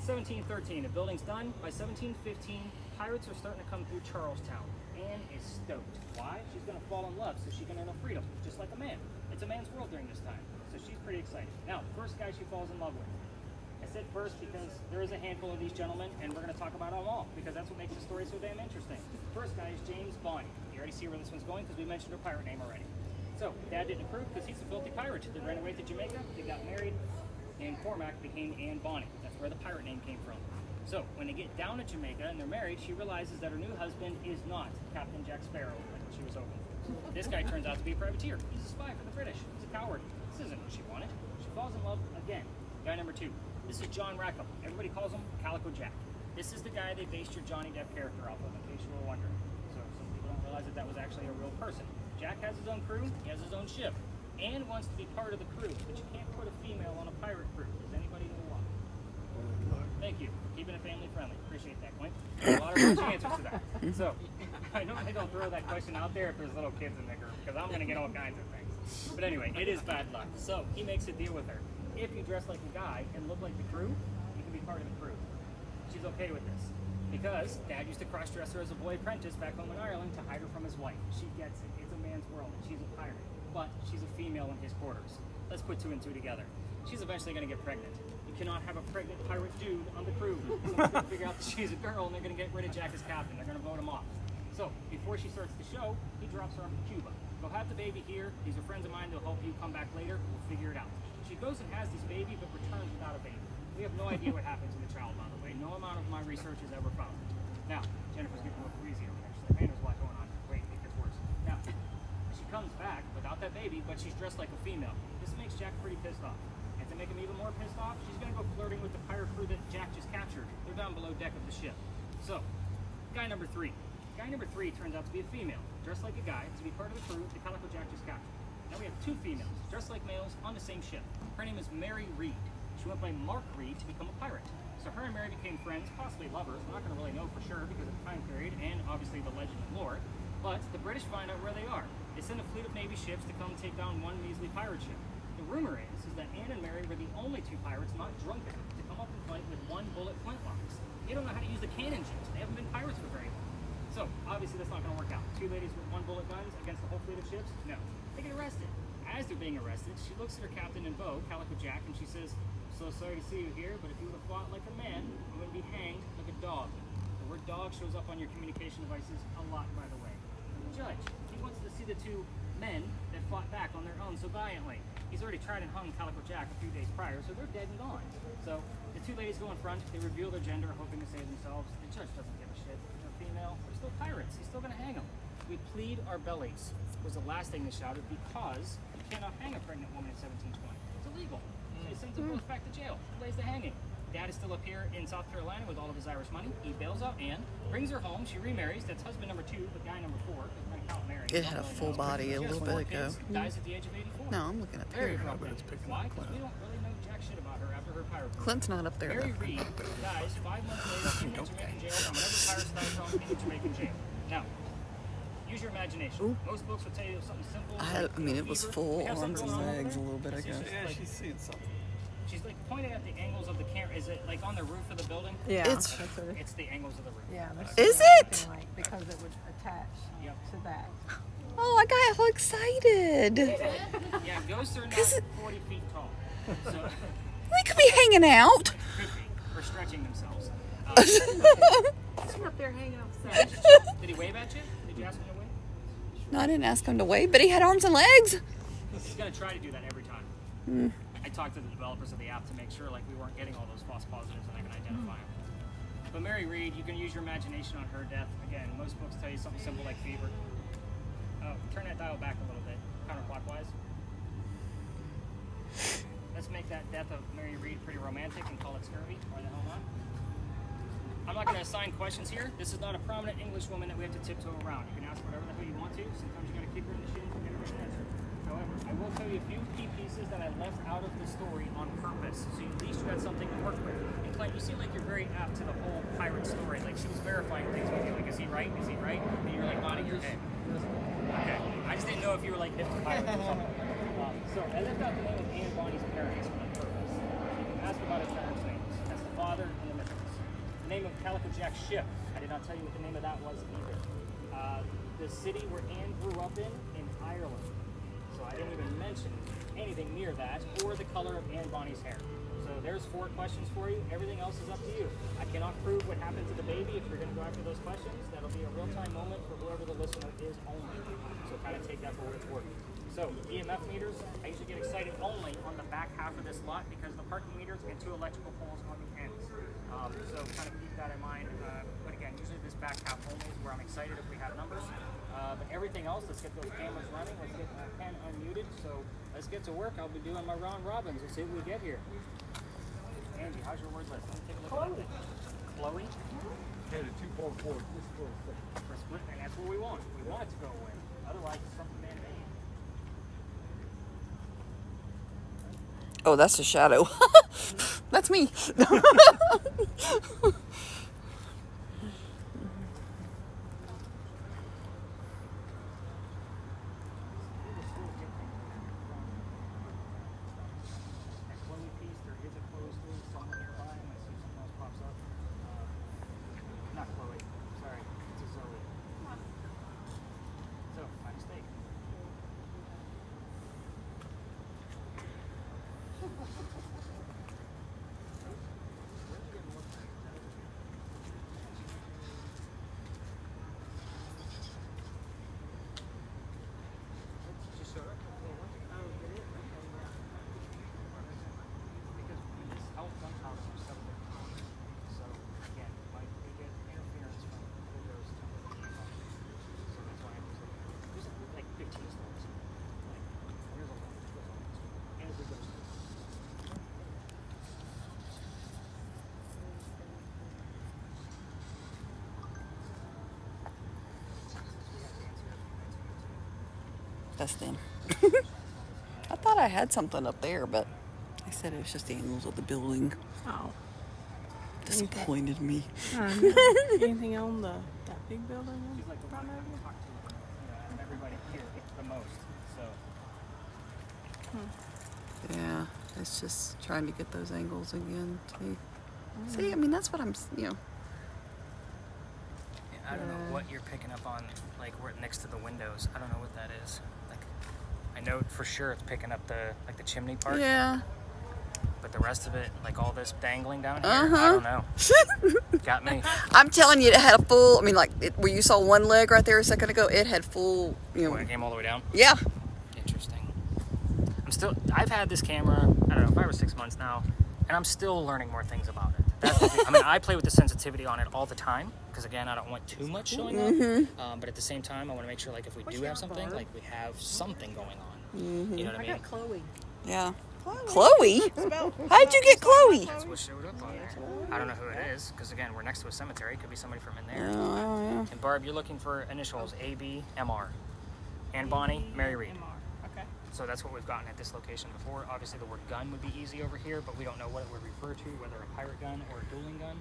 1713, the building's done. By 1715, pirates are starting to come through Charlestown. Anne is stoked. Why? She's going to fall in love so she can earn her freedom, just like a man. It's a man's world during this time, so she's pretty excited. Now, first guy she falls in love with. I said first because there is a handful of these gentlemen, and we're going to talk about them all, because that's what makes the story so damn interesting. First guy is James Bonny. You already see where this one's going because we mentioned her pirate name already. So, Dad didn't approve because he's a filthy pirate. They ran away to Jamaica, they got married, and Cormac became Anne Bonny. That's where the pirate name came from. So, when they get down to Jamaica and they're married, she realizes that her new husband is not Captain Jack Sparrow, like she was hoping. This guy turns out to be a privateer. He's a spy for the British. He's a coward. This isn't what she wanted. She falls in love again. Guy number 2. This is John Rackham. Everybody calls him Calico Jack. This is the guy they based your Johnny Depp character off of, in case you were wondering. So some people don't realize that that was actually a real person. Jack has his own crew. He has his own ship. Anne wants to be part of the crew, but you can't put a female on a pirate crew. Does anybody know why? Thank you. Keeping it family friendly. Appreciate that, Clint. A lot of raunchy answers to that. So, I normally don't throw that question out there if there's little kids in the group, because I'm going to get all kinds of things. But anyway, it is bad luck. So, he makes a deal with her. If you dress like a guy and look like the crew, you can be part of the crew. She's okay with this. Because Dad used to cross-dress her as a boy apprentice back home in Ireland to hide her from his wife. She gets it. It's a man's world. She's a pirate. But she's a female in his quarters. Let's put 2 and 2 together. She's eventually going to get pregnant. You cannot have a pregnant pirate dude on the crew. Someone's going to figure out that she's a girl, and they're going to get rid of Jack as captain. They're going to vote him off. So, before she starts the show, he drops her off to Cuba. Go have the baby here. These are friends of mine. They'll help you come back later. We'll figure it out. She goes and has this baby, but returns without a baby. We have no idea what happened to the child, by the way. No amount of my research has ever found it. Now, Jennifer's getting a little queasy over there. She's like, man, there's a lot going on. Wait, it gets worse. Now, she comes back without that baby, but she's dressed like a female. This makes Jack pretty pissed off. And to make him even more pissed off, she's going to go flirting with the pirate crew that Jack just captured. They're down below deck of the ship. So, guy number 3. Guy number 3 turns out to be a female, dressed like a guy, to be part of the crew the Calico Jack just captured. Now we have 2 females, dressed like males, on the same ship. Her name is Mary Reed. She went by Mark Reed to become a pirate. So her and Mary became friends, possibly lovers. We're not going to really know for sure because of the time period and obviously the legend and lore. But the British find out where they are. They send a fleet of Navy ships to come take down one measly pirate ship. The rumor is that Anne and Mary were the only 2 pirates not drunken to come up and fight with 1-bullet flintlocks. They don't know how to use the cannon ships. They haven't been pirates for very long. So, obviously that's not going to work out. 2 ladies with 1-bullet guns against the whole fleet of ships? No. They get arrested. As they're being arrested, she looks at her captain in bow, Calico Jack, and she says, so sorry to see you here, but if you would have fought like a man, you would be hanged like a dog. The word dog shows up on your communication devices a lot, by the way. The judge, he wants to see the 2 men that fought back on their own so valiantly. He's already tried and hung Calico Jack a few days prior, so they're dead and gone. So, the 2 ladies go in front, they reveal their gender, hoping to save themselves. The judge doesn't give a shit. They're female, they're still pirates. He's still going to hang them. We plead our bellies, was the last thing they shouted, because you cannot hang a pregnant woman in 1720. It's illegal. So he sends them both back to jail, delays the hanging. Dad is still up here in South Carolina with all of his Irish money. He bails out Anne, brings her home, she remarries. That's husband number 2, but guy number 4. Mary. It had a full body a little bit ago. Dies at the age of 84. No, I'm looking up Very here. rough. Why? Because we don't really know jack shit about her after her pirate career. Clint's not up there Mary though. Reed dies 5 months later in Jamaican jail from whatever pirate style from in Jamaican jail. Now, use your imagination. Ooh. Most books would tell you something simple. I mean, it was full arms and legs a little bit ago. Yeah, she's seeing something. She's like pointing at the angles of the camera. Is it like on the roof of the building? Yeah, It's- that's what it, It's the angles of the roof. yeah. Is it? Something like, because it would attach Yep. to that. Oh, I got so excited. Yeah, ghosts are not 'Cause 40 feet tall. So We could be hanging out. could be. Or stretching themselves. He's up there hanging off the side. Did he wave at you? Did you ask him to wave? No, I didn't ask him to wait, but he had arms and legs. He's gonna try to do that every time. I talked to the developers of the app to make sure like we weren't getting all those false positives and I can identify them. But Mary Reed, you can use your imagination on her death. Again, most books tell you something simple like fever. Oh, turn that dial back a little bit, counterclockwise. Let's make that death of Mary Reed pretty romantic and call it scurvy. Why the hell not? I'm not going to assign questions here. This is not a prominent English woman that we have to tiptoe around. You can ask whatever the hell you want to. Sometimes you got to kick her in the shins and get her an answer. However, I will tell you a few key pieces that I left out of the story on purpose, so at least you had something to work with. And Clint, you seem like you're very apt to the whole pirate story. Like she was verifying things with you. Like, is he right? Is he right? And you're like nodding your head. Okay. I just didn't know if you were like hip to pirates or something. So I left out the name of Anne Bonny's parents on purpose. You can ask about his parents' names. That's the father and the mistress. The name of Calico Jack's ship. I did not tell you what the name of that was either. The city where Anne grew up in Ireland. So I didn't even mention anything near that, or the color of Anne Bonny's hair. So there's 4 questions for you. Everything else is up to you. I cannot prove what happened to the baby. If you're going to go after those questions, that'll be a real-time moment for whoever the listener is only. So kind of take that for what it's worth. So EMF meters, I usually get excited only on the back half of this lot because the parking meters and 2 electrical poles on the ends. So kind of keep that in mind. But again, usually this back half only is where I'm excited if we have numbers. But everything else, let's get those cameras running. Let's get Ken unmuted. So let's get to work. I'll be doing my round robins. Let's see what we get here. Angie, how's your word list? Let me take a look at that. Chloe? Had a 2.4. For split, and that's what we want. We want it to go away. Otherwise, it's something man-made. Oh, that's a shadow. That's me. That's them. I thought I had something up there, but I said it was just the angles of the building. Oh. Disappointed me. Anything on that big building? She's like the one I talk to, and everybody here the most. So. Yeah, it's just trying to get those angles again. See, I mean, that's what I'm, Yeah, I don't know what you're picking up on, like we're next to the windows. I don't know what that is. Like, I know for sure it's picking up the chimney part. Yeah. But the rest of it, like all this dangling down here, I don't know. Got me. I'm telling you, it had a full, I mean, like, where you saw one leg right there a second ago, it had full, When it came all the way down? Yeah. Interesting. I've had this camera, I don't know, 5 or 6 months now, and I'm still learning more things about it. That's the thing. I mean, I play with the sensitivity on it all the time, because again, I don't want too much showing up. But at the same time, I want to make sure, like, if we do have something, like, we have something going on. You know what I mean? I got Chloe. Yeah. Chloe? How'd you get Chloe? That's what showed up on there. I don't know who it is, because again, we're next to a cemetery. It could be somebody from in there. Oh, And Barb, you're looking for initials AB, MR. Anne Bonny, Mary Reed. Okay. So that's what we've gotten at this location before. Obviously, the word gun would be easy over here, but we don't know what it would refer to, whether a pirate gun or a dueling gun.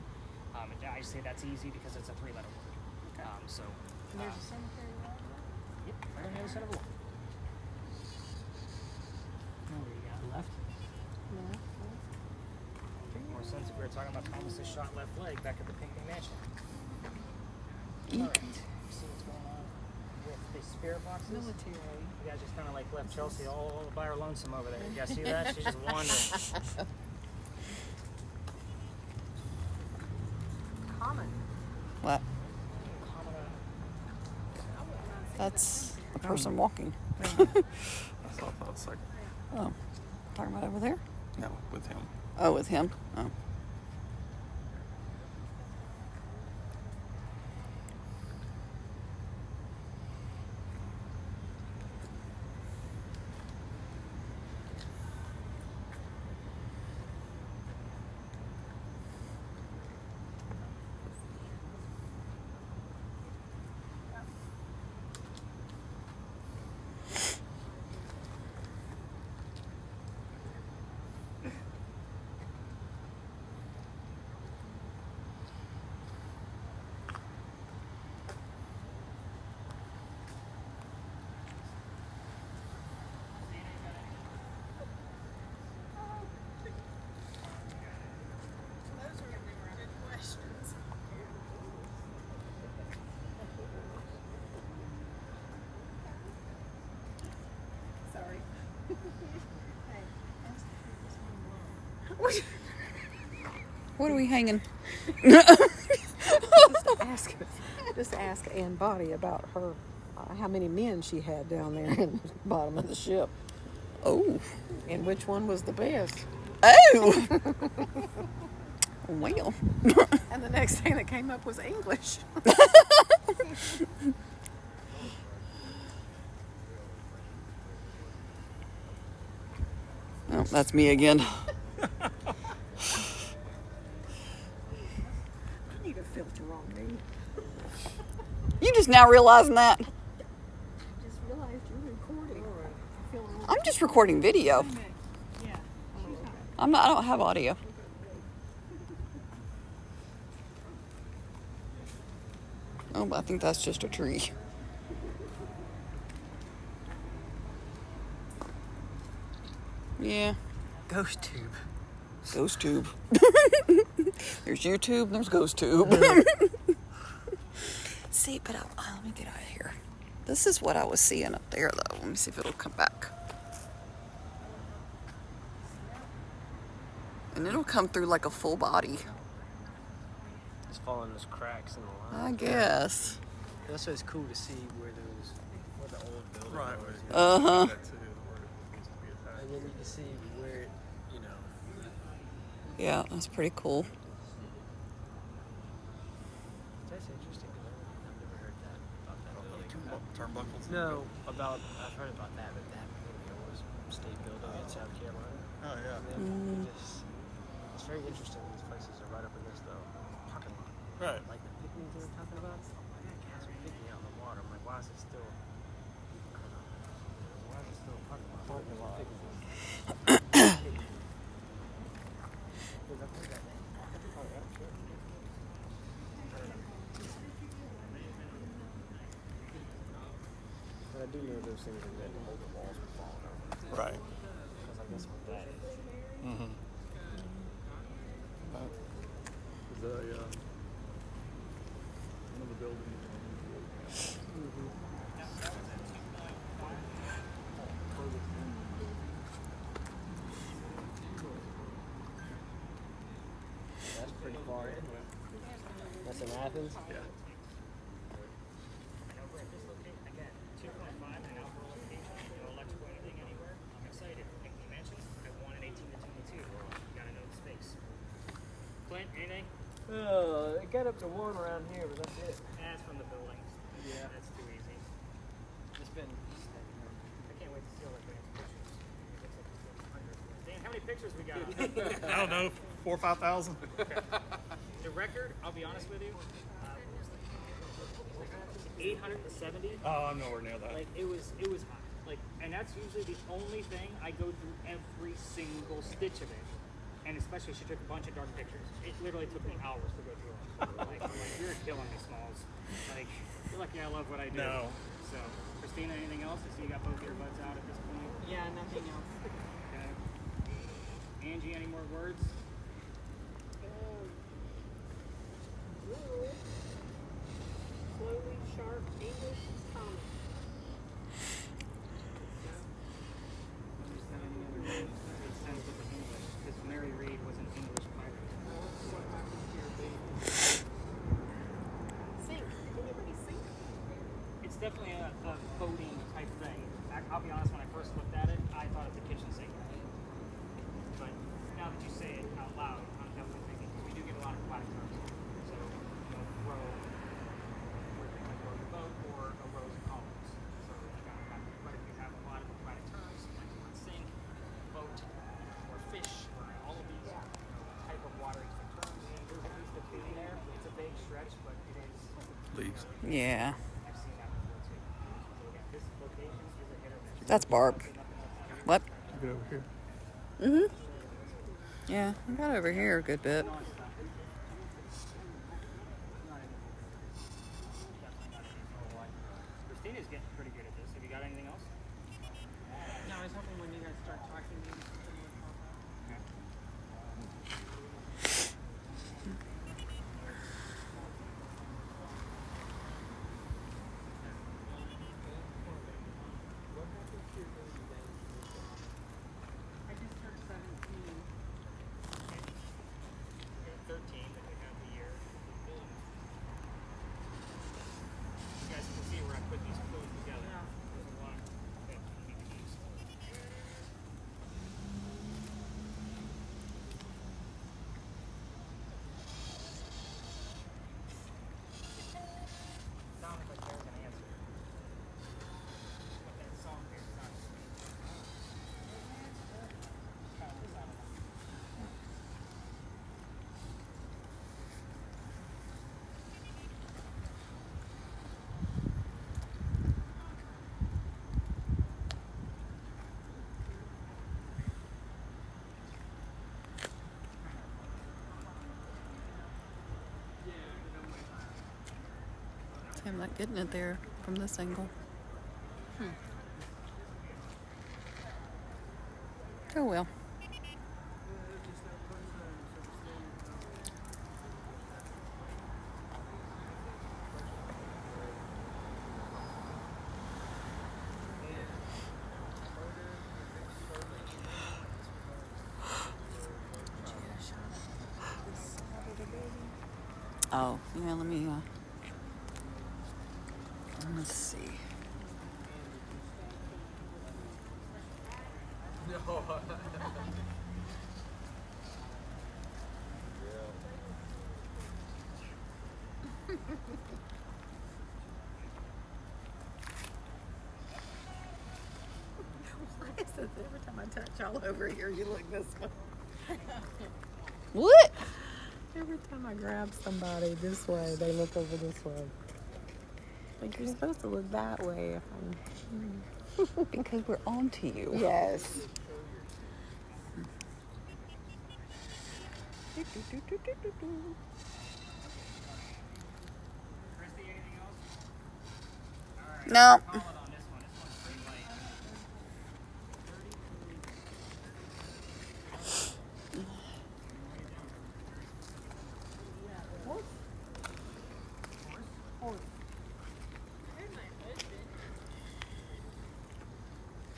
I say that's easy because it's a 3-letter word. Okay. And there's a cemetery right there? Yep, right on the other side of the wall. What do you got left? Make more sense if we were talking about Thomas's shot left leg back at the Pinckney Mansion. All right, see what's going on with the spirit boxes. Military. You guys just kind of like left Chelsea all by her lonesome over there. You guys see that? She's just wandering. Common. What? That's a person walking. I saw that a second. Oh. Talking about over there? No, with him. Oh, with him? Oh. What are we hanging? Just ask Ann Body about her, how many men she had down there in the bottom of the ship, Oh. and which one was the best. Oh. Well. And the next thing that came up was English. Oh, that's me again. I need a filter on me. You just now realizing that? I just realized you're recording. I feel a little I'm just recording video. Yeah. I don't have audio. Oh, I think that's just a tree. Yeah. Ghost tube. Ghost tube. There's YouTube, there's ghost tube. See, but let me get out of here. This is what I was seeing up there, though. Let me see if it'll come back. And it'll come through like a full body, Just following those cracks in the line. I guess. Also, it's cool to see where the old building Right. was. Uh-huh. That too, where it needs to be attached. And then you can see where it, you know. Yeah, that's pretty cool. That's interesting. 'Cause I've never heard that about that building. Turnbuckles. No, I've heard about that, but that building was state building in South Carolina. Oh yeah. And then it's very interesting. These places are right up against the parking lot. Right. Like the picnics they were talking about. That gas was picking out in the water. I'm like, why is it still? I don't know. Why is it still a parking lot? Parking lot. But I do know those things are meant to hold the walls from falling over. Right. Because I guess what that is. Mm-hmm. One of the buildings. That's pretty far in. That's in Athens? Yeah. And over at this location, again, 2.5 in an outdoor location, no electrical anything anywhere. I'm excited. Like you mentioned, I want an 18 to 22. You gotta know the space. Clint, anything? It got up to one around here, but that's it. That's from the building. Yeah. That's too easy. It's been. I can't wait to see all the Dan's pictures. It looks like he's got hundreds. Dan, how many pictures we got? I don't know, 4,000 or 5,000. The record, I'll be honest with you, 870. Oh, I'm nowhere near that. Like it was high. Like, and that's usually the only thing I go through every single stitch of it. And especially she took a bunch of dark pictures. It literally took me hours to go through them. Like, I'm like, you're killing me, Smalls. Like, you're lucky I love what I do. No. So, Christina, anything else? I see you got both earbuds out at this point. Yeah, nothing else. Okay. Angie, any more words? Slowly sharp English comment. Understand any other words that made sense with the English? Because Mary Reed was an English pirate. Sink. Anybody sink? It's definitely a boating type thing. I'll be honest, when I first looked at it, I thought it's a kitchen sink. But now that you say it out loud, I'm definitely thinking, because we do get a lot of aquatic terms. So, you know, row, where things like row your boat, or a rows of columns. So, but if you have a lot of aquatic terms, like on sink, boat, or fish, or all of these type of water terms, there's at least a few in there. It's a big stretch, but it is. Leaves. Yeah. I've seen that before too. So again, this location is a hit or miss. That's Barb. What? Get over here. Mm-hmm. Yeah, I got over here a good bit. Christina's getting pretty good at this. Have you got anything else? No, I was hoping when you guys start talking, I just turned 17. See, I'm not getting it there from this angle. Oh well. Oh, yeah, let me, let's see. Why is it that every time I touch all over here, you look this way? What? Every time I grab somebody this way, they look over this way. Like you're supposed to look that way if I'm... Because we're on to you. Yes. No. Call it on this one. This one's pretty light.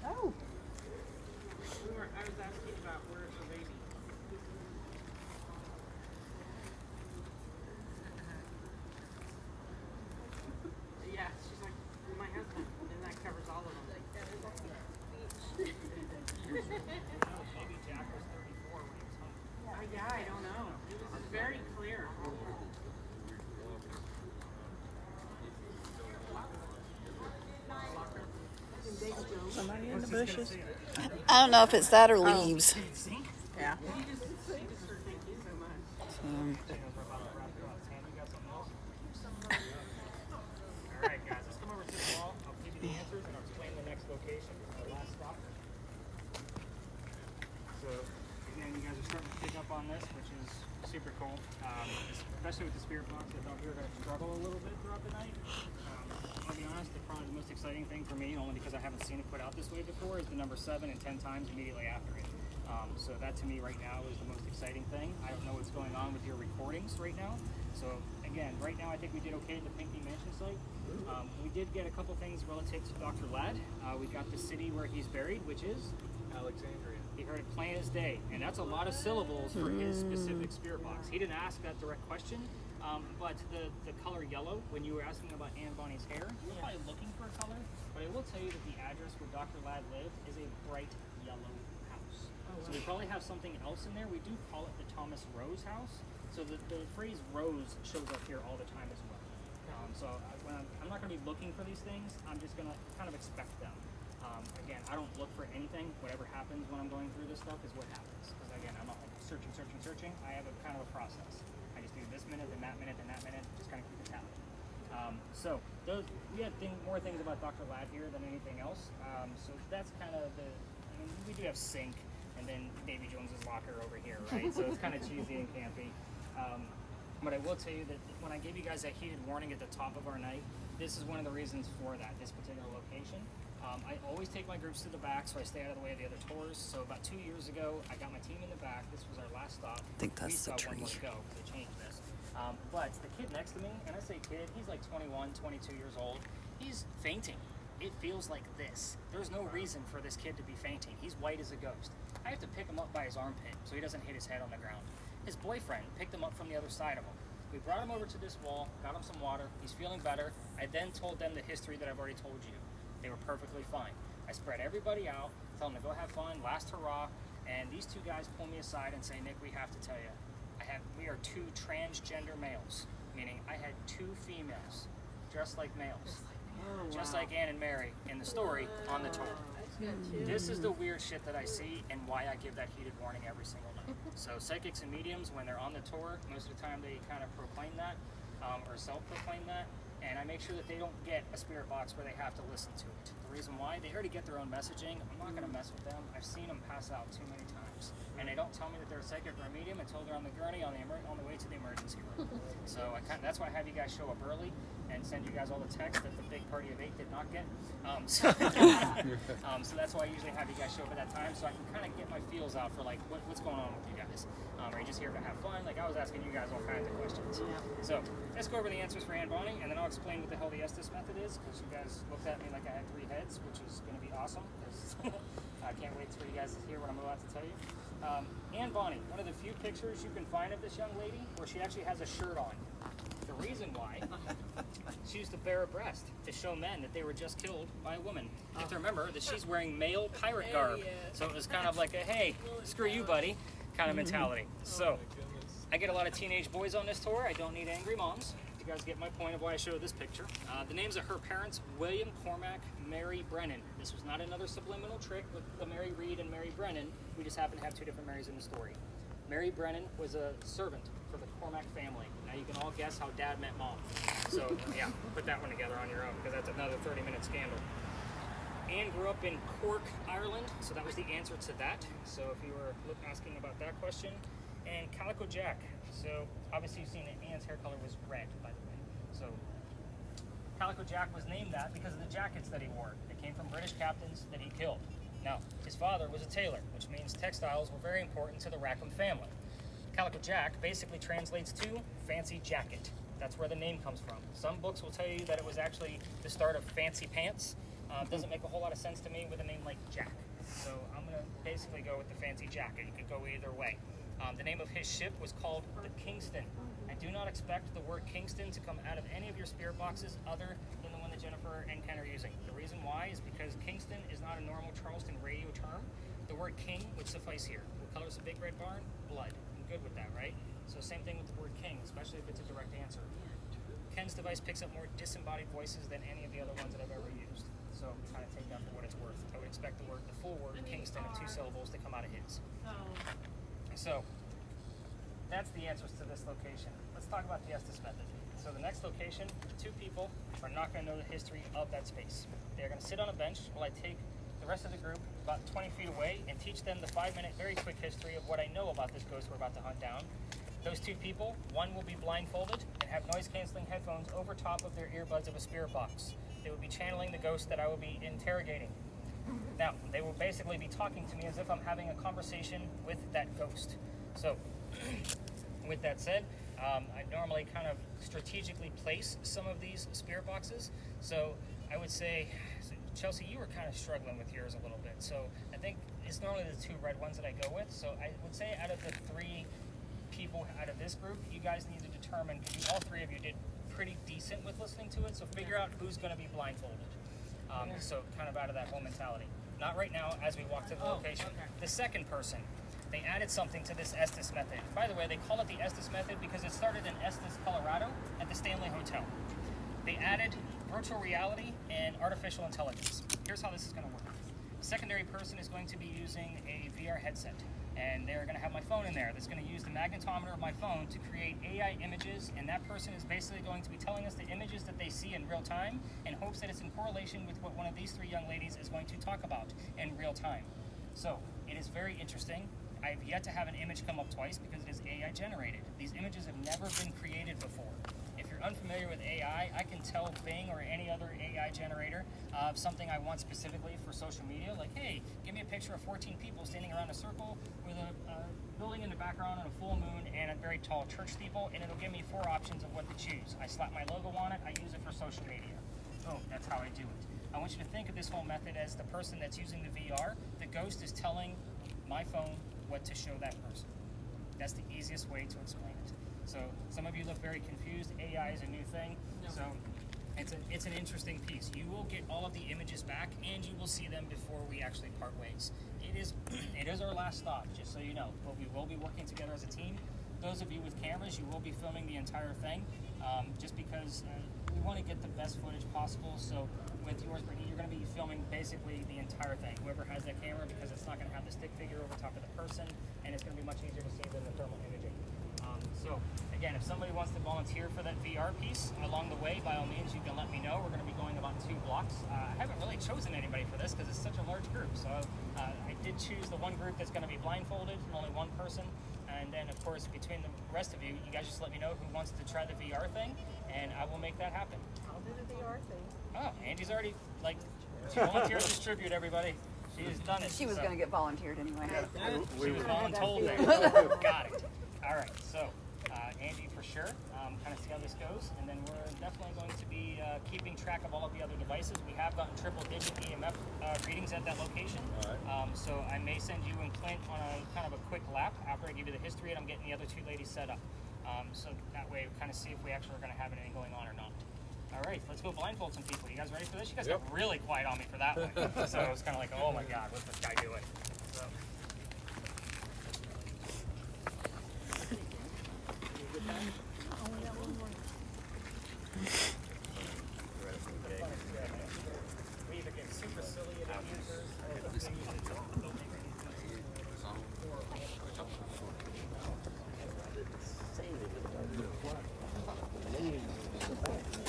Oh. I was asking about where's the baby. Yeah, she's like, my husband, and that covers all of them. Maybe Jack was 34 when he was home. Yeah, I don't know. It was very clear. Somebody in the bushes. I don't know if it's that or leaves. Yeah. He just heard thank you so much. Alright guys, let's come over to the wall. I'll give you the answers and I'll explain the next location, our last stop. So, again, you guys are starting to pick up on this, which is super cool. Especially with the spirit box, I thought we were going to struggle a little bit throughout the night. I'll be honest, probably the most exciting thing for me, only because I haven't seen it put out this way before, is the number 7 and 10 times immediately after it. So that to me right now is the most exciting thing. I don't know what's going on with your recordings right now. So again, right now I think we did okay at the Pinckney Mansion site. We did get a couple things relative to Dr. Ladd. We got the city where he's buried, which is Alexandria. he heard it plain as day, and that's a lot of syllables for his specific spirit box. He didn't ask that direct question, but the color yellow, when you were asking about Anne Bonny's hair, you were probably looking for a color, but I will tell you that the address where Dr. Ladd lived is a bright yellow house. So we probably have something else in there. We do call it the Thomas Rose house, so the phrase rose shows up here all the time as well. When I'm not going to be looking for these things, I'm just going to kind of expect them. Again, I don't look for anything. Whatever happens when I'm going through this stuff is what happens. Because again, I'm not like searching. I have a kind of a process. I just do this minute, then that minute, then that minute, just kind of keep it happening. We had more things about Dr. Ladd here than anything else. So that's kind of we do have sink, and then Davy Jones's locker over here, right? So it's kind of cheesy and campy. But I will tell you that when I gave you guys that heated warning at the top of our night, this is one of the reasons for that, this particular location. I always take my groups to the back so I stay out of the way of the other tours. So about 2 years ago, I got my team in the back. This was our last stop. I think that's the we tree. one more to go because they changed this. But the kid next to me, and I say kid, he's like 21, 22 years old. He's fainting. It feels like this. There's no reason for this kid to be fainting. He's white as a ghost. I have to pick him up by his armpit so he doesn't hit his head on the ground. His boyfriend picked him up from the other side of him. We brought him over to this wall, got him some water. He's feeling better. I then told them the history that I've already told you. They were perfectly fine. I spread everybody out, tell them to go have fun, last hurrah, and these two guys pull me aside and say, Nick, we have to tell you, we are 2 transgender males, meaning I had 2 females, dressed like males, just like Anne and Mary in the story on the tour. This is the weird shit that I see and why I give that heated warning every single night. So psychics and mediums, when they're on the tour, most of the time they kind of proclaim that, or self-proclaim that, and I make sure that they don't get a spirit box where they have to listen to it. The reason why, they already get their own messaging. I'm not going to mess with them. I've seen them pass out too many times. And they don't tell me that they're a psychic or a medium until they're on the gurney on the way to the emergency room. So that's why I have you guys show up early. and send you guys all the text that the big party of 8 did not get. So that's why I usually have you guys show up at that time, so I can kind of get my feels out for like what's going on with you guys. Are you just here to have fun? Like I was asking you guys all kinds of questions. So let's go over the answers for Anne Bonny, and then I'll explain what the hell the Estes method is, because you guys looked at me like I had 3 heads, which is going to be awesome, because I can't wait for you guys to hear what I'm about to tell you. Anne Bonny, one of the few pictures you can find of this young lady where she actually has a shirt on. The reason why, she used to bare a breast to show men that they were just killed by a woman. You have to remember that she's wearing male pirate garb. So it was kind of like a, hey, screw you, buddy, kind of mentality. So I get a lot of teenage boys on this tour. I don't need angry moms. You guys get my point of why I showed this picture. The names of her parents, William Cormac, Mary Brennan. This was not another subliminal trick with the Mary Read and Mary Brennan. We just happen to have 2 different Marys in the story. Mary Brennan was a servant for the Cormac family. Now you can all guess how dad met mom. So yeah, put that one together on your own, because that's another 30-minute scandal. Anne grew up in Cork, Ireland, so that was the answer to that. So if you were asking about that question. And Calico Jack. So obviously you've seen that Anne's hair color was red, by the way. So Calico Jack was named that because of the jackets that he wore. They came from British captains that he killed. Now, his father was a tailor, which means textiles were very important to the Rackham family. Calico Jack basically translates to fancy jacket. That's where the name comes from. Some books will tell you that it was actually the start of fancy pants. It doesn't make a whole lot of sense to me with a name like Jack. So I'm going to basically go with the fancy jacket. You could go either way. The name of his ship was called the Kingston. I do not expect the word Kingston to come out of any of your spirit boxes other than the one that Jennifer and Ken are using. The reason why is because Kingston is not a normal Charleston radio term. The word king would suffice here. What color is the big red barn? Blood. I'm good with that, right? So same thing with the word king, especially if it's a direct answer. Ken's device picks up more disembodied voices than any of the other ones that I've ever used. So kind of take that for what it's worth. I would expect the full word Kingston of 2 syllables to come out of his. So that's the answers to this location. Let's talk about the Estes method. So the next location, 2 people are not going to know the history of that space. They're going to sit on a bench while I take the rest of the group about 20 feet away and teach them the 5-minute, very quick history of what I know about this ghost we're about to hunt down. Those 2 people, one will be blindfolded and have noise-canceling headphones over top of their earbuds of a spirit box. They will be channeling the ghost that I will be interrogating. Now, they will basically be talking to me as if I'm having a conversation with that ghost. So, with that said, I normally kind of strategically place some of these spirit boxes. So, I would say, Chelsea, you were kind of struggling with yours a little bit. So, I think it's normally the 2 red ones that I go with. So, I would say out of the 3 people out of this group, you guys need to determine, because all 3 of you did pretty decent with listening to it. So, figure out who's going to be blindfolded. So, kind of out of that whole mentality. Not right now as we walk to the location. Okay. The second person, they added something to this Estes method. By the way, they call it the Estes method because it started in Estes, Colorado at the Stanley Hotel. They added virtual reality and artificial intelligence. Here's how this is going to work. The secondary person is going to be using a VR headset, and they're going to have my phone in there that's going to use the magnetometer of my phone to create AI images, and that person is basically going to be telling us the images that they see in real time in hopes that it's in correlation with what one of these 3 young ladies is going to talk about in real time. So it is very interesting. I've yet to have an image come up twice because it is AI generated. These images have never been created before. If you're unfamiliar with AI, I can tell Bing or any other AI generator of something I want specifically for social media, like, hey, give me a picture of 14 people standing around a circle with a building in the background and a full moon and a very tall church steeple, and it'll give me 4 options of what to choose. I slap my logo on it, I use it for social media. Boom, that's how I do it. I want you to think of this whole method as the person that's using the VR, the ghost is telling my phone what to show that person. That's the easiest way to explain it. So some of you look very confused. AI is a new thing. So it's an interesting piece. You will get all of the images back and you will see them before we actually part ways. It is our last stop, just so you know. But we will be working together as a team. Those of you with cameras, you will be filming the entire thing, just because we want to get the best footage possible. So with yours, Brittany, you're going to be filming basically the entire thing. Whoever has that camera, because it's not going to have the stick figure over top of the person, and it's going to be much easier to see than the thermal imaging. So again, if somebody wants to volunteer for that VR piece along the way, by all means, you can let me know. We're going to be going about 2 blocks. I haven't really chosen anybody for this because it's such a large group. So I did choose the one group that's going to be blindfolded, and only one person. And then, of course, between the rest of you, you guys just let me know who wants to try the VR thing, and I will make that happen. Andy's already, like, she volunteered to distribute, everybody. She has done it. She was going to get volunteered anyway. She was voluntold there. Got it. All right, so Andy for sure, kind of see how this goes, and then we're definitely going to be keeping track of all of the other devices. We have gotten triple-digit EMF readings at that location, so I may send you and Clint on a kind of a quick lap after I give you the history, and I'm getting the other two ladies set up. So that way we kind of see if we actually are going to have anything going on or not. All right, let's go blindfold some people. You guys ready for this? You guys got really quiet on me for that one. So I was kind of like, oh my God, what's this guy doing? So. We either get superciliated users or the things that don't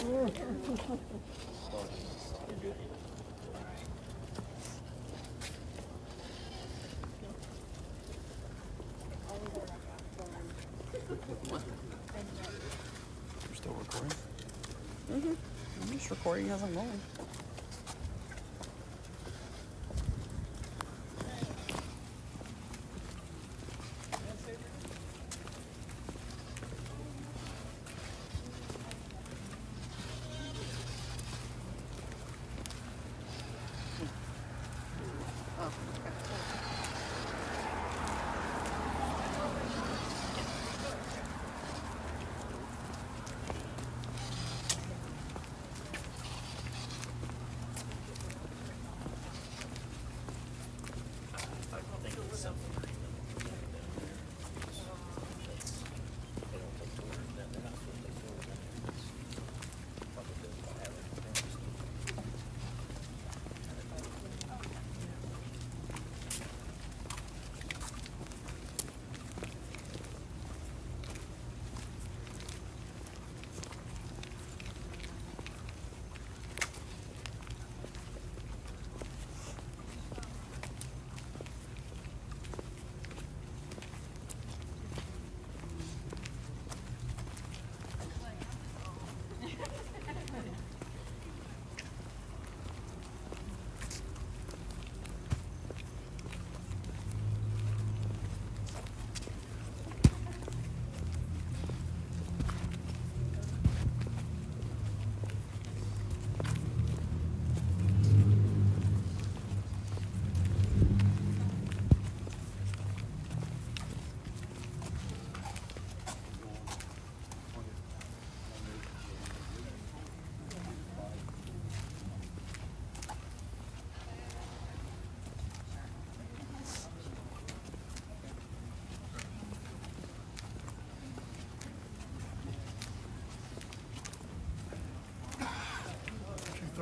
You're still recording? I'm just recording as I'm going.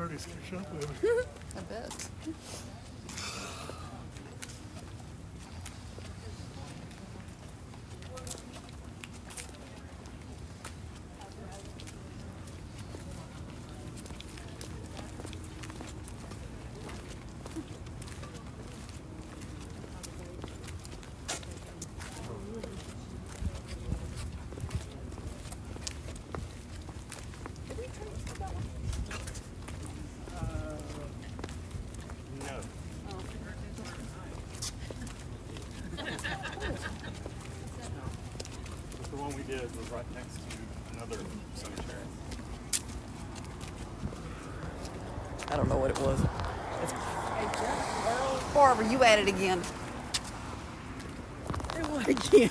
Catch up with I bet. the one we did was right next to another cemetery. I don't know what it was. Barbara, you at it again. What again?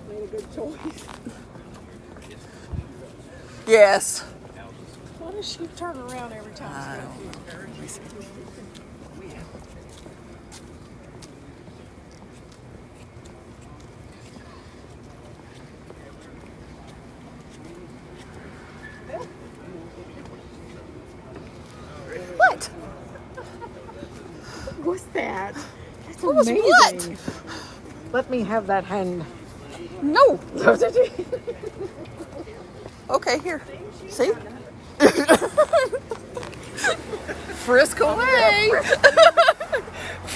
Made a good choice. Yes. Why does she turn around every time? I don't know. Let me see. What? What's that? That's What was amazing. what? Let me have that hand. No. Okay, here. See? Frisk away.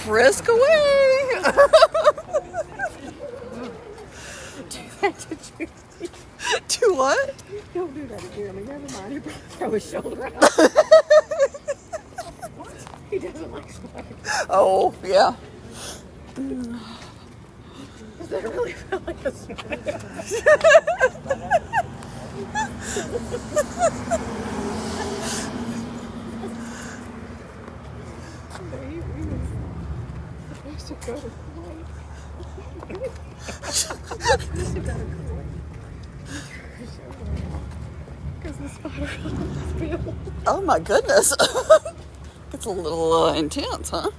frisk away. Do what? Don't do that to Jeremy. Never mind. He'll probably throw his shoulder out. He doesn't like spiders. Oh, yeah. Does that really feel like a spider? Oh my goodness. It's a little intense, huh?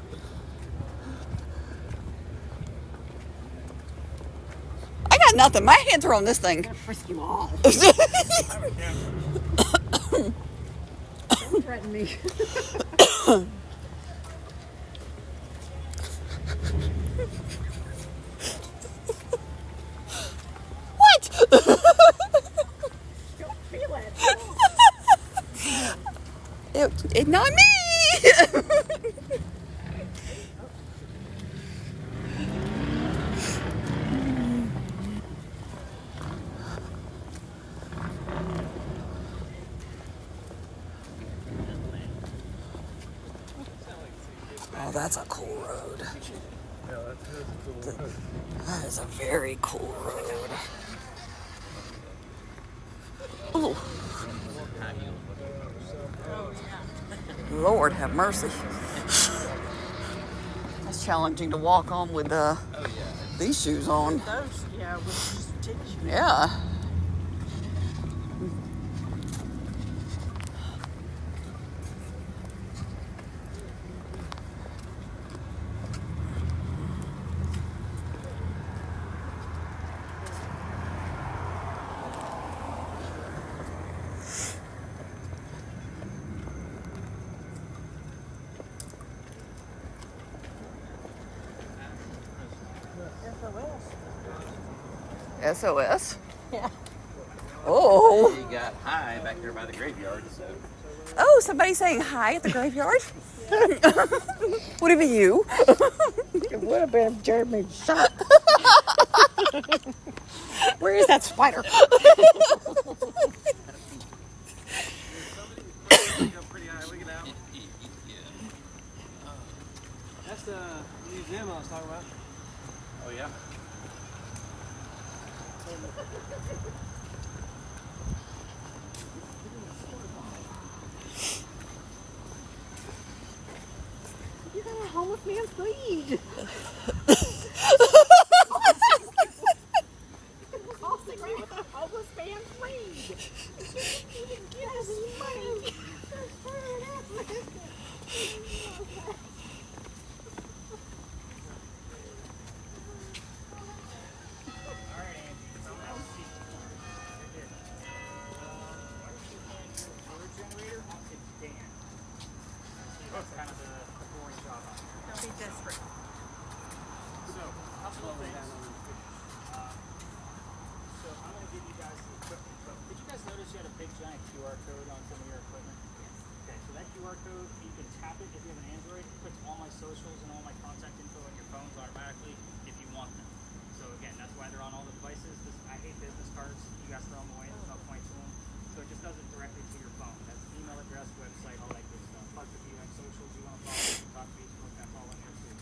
I got nothing. My hands are on this thing. Frisk you all. Don't threaten me. What? Don't feel it. It's not me. Oh, that's a cool road. Yeah, that's a cool road. That is a very cool road. Oh. Lord have mercy. That's challenging to walk on with these shoes on. Those, yeah, with just tissue. Yeah. SOS? Yeah. Oh. You got high back there by the graveyard, so. Oh, somebody saying hi at the graveyard? Would it be you? It would have been if Jeremy shot. Where is that spider? Go pretty high. Look it out. That's the museum I was talking about. Oh, yeah. You got a homeless man's weed. Crossing right with a homeless man's weed. You didn't give us any money. Kind of the boring job. Don't be desperate. So, a couple of things. So, I'm going to give you guys the equipment. But did you guys notice you had a big giant QR code on some of your equipment? Yes. Okay, so that QR code, you can tap it if you have an Android. It puts all my socials and all my contact info in your phones automatically if you want them. So, again, that's why they're on all the devices. I hate business cards. You guys throw them away. There's no point to them. So, it just does it directly to your phone. That's email address, website, all that good stuff. Plus, if you have socials you want to follow, you can talk Facebook, that's all in there too.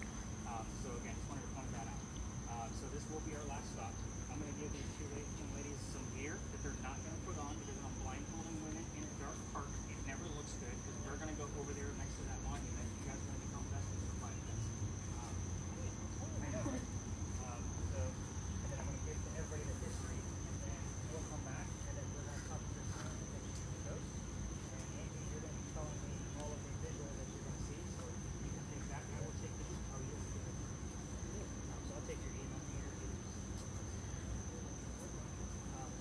So again, just wanted to point that out. So this will be our last stop. I'm going to give these two young ladies some gear that they're not going to put on because I'm blindfolding women in a dark park. It never looks good because we're going to go over there next to that monument. You guys are going to become best friends for 5 minutes. So and then I'm going to give to everybody the history, and then we'll come back, and then we're going to talk to Christina and then she's the ghost. And Angie, you're going to be telling me all of the visuals that you're going to see. So you can take that. I will take this. Oh, you'll see it. So I'll take your email here.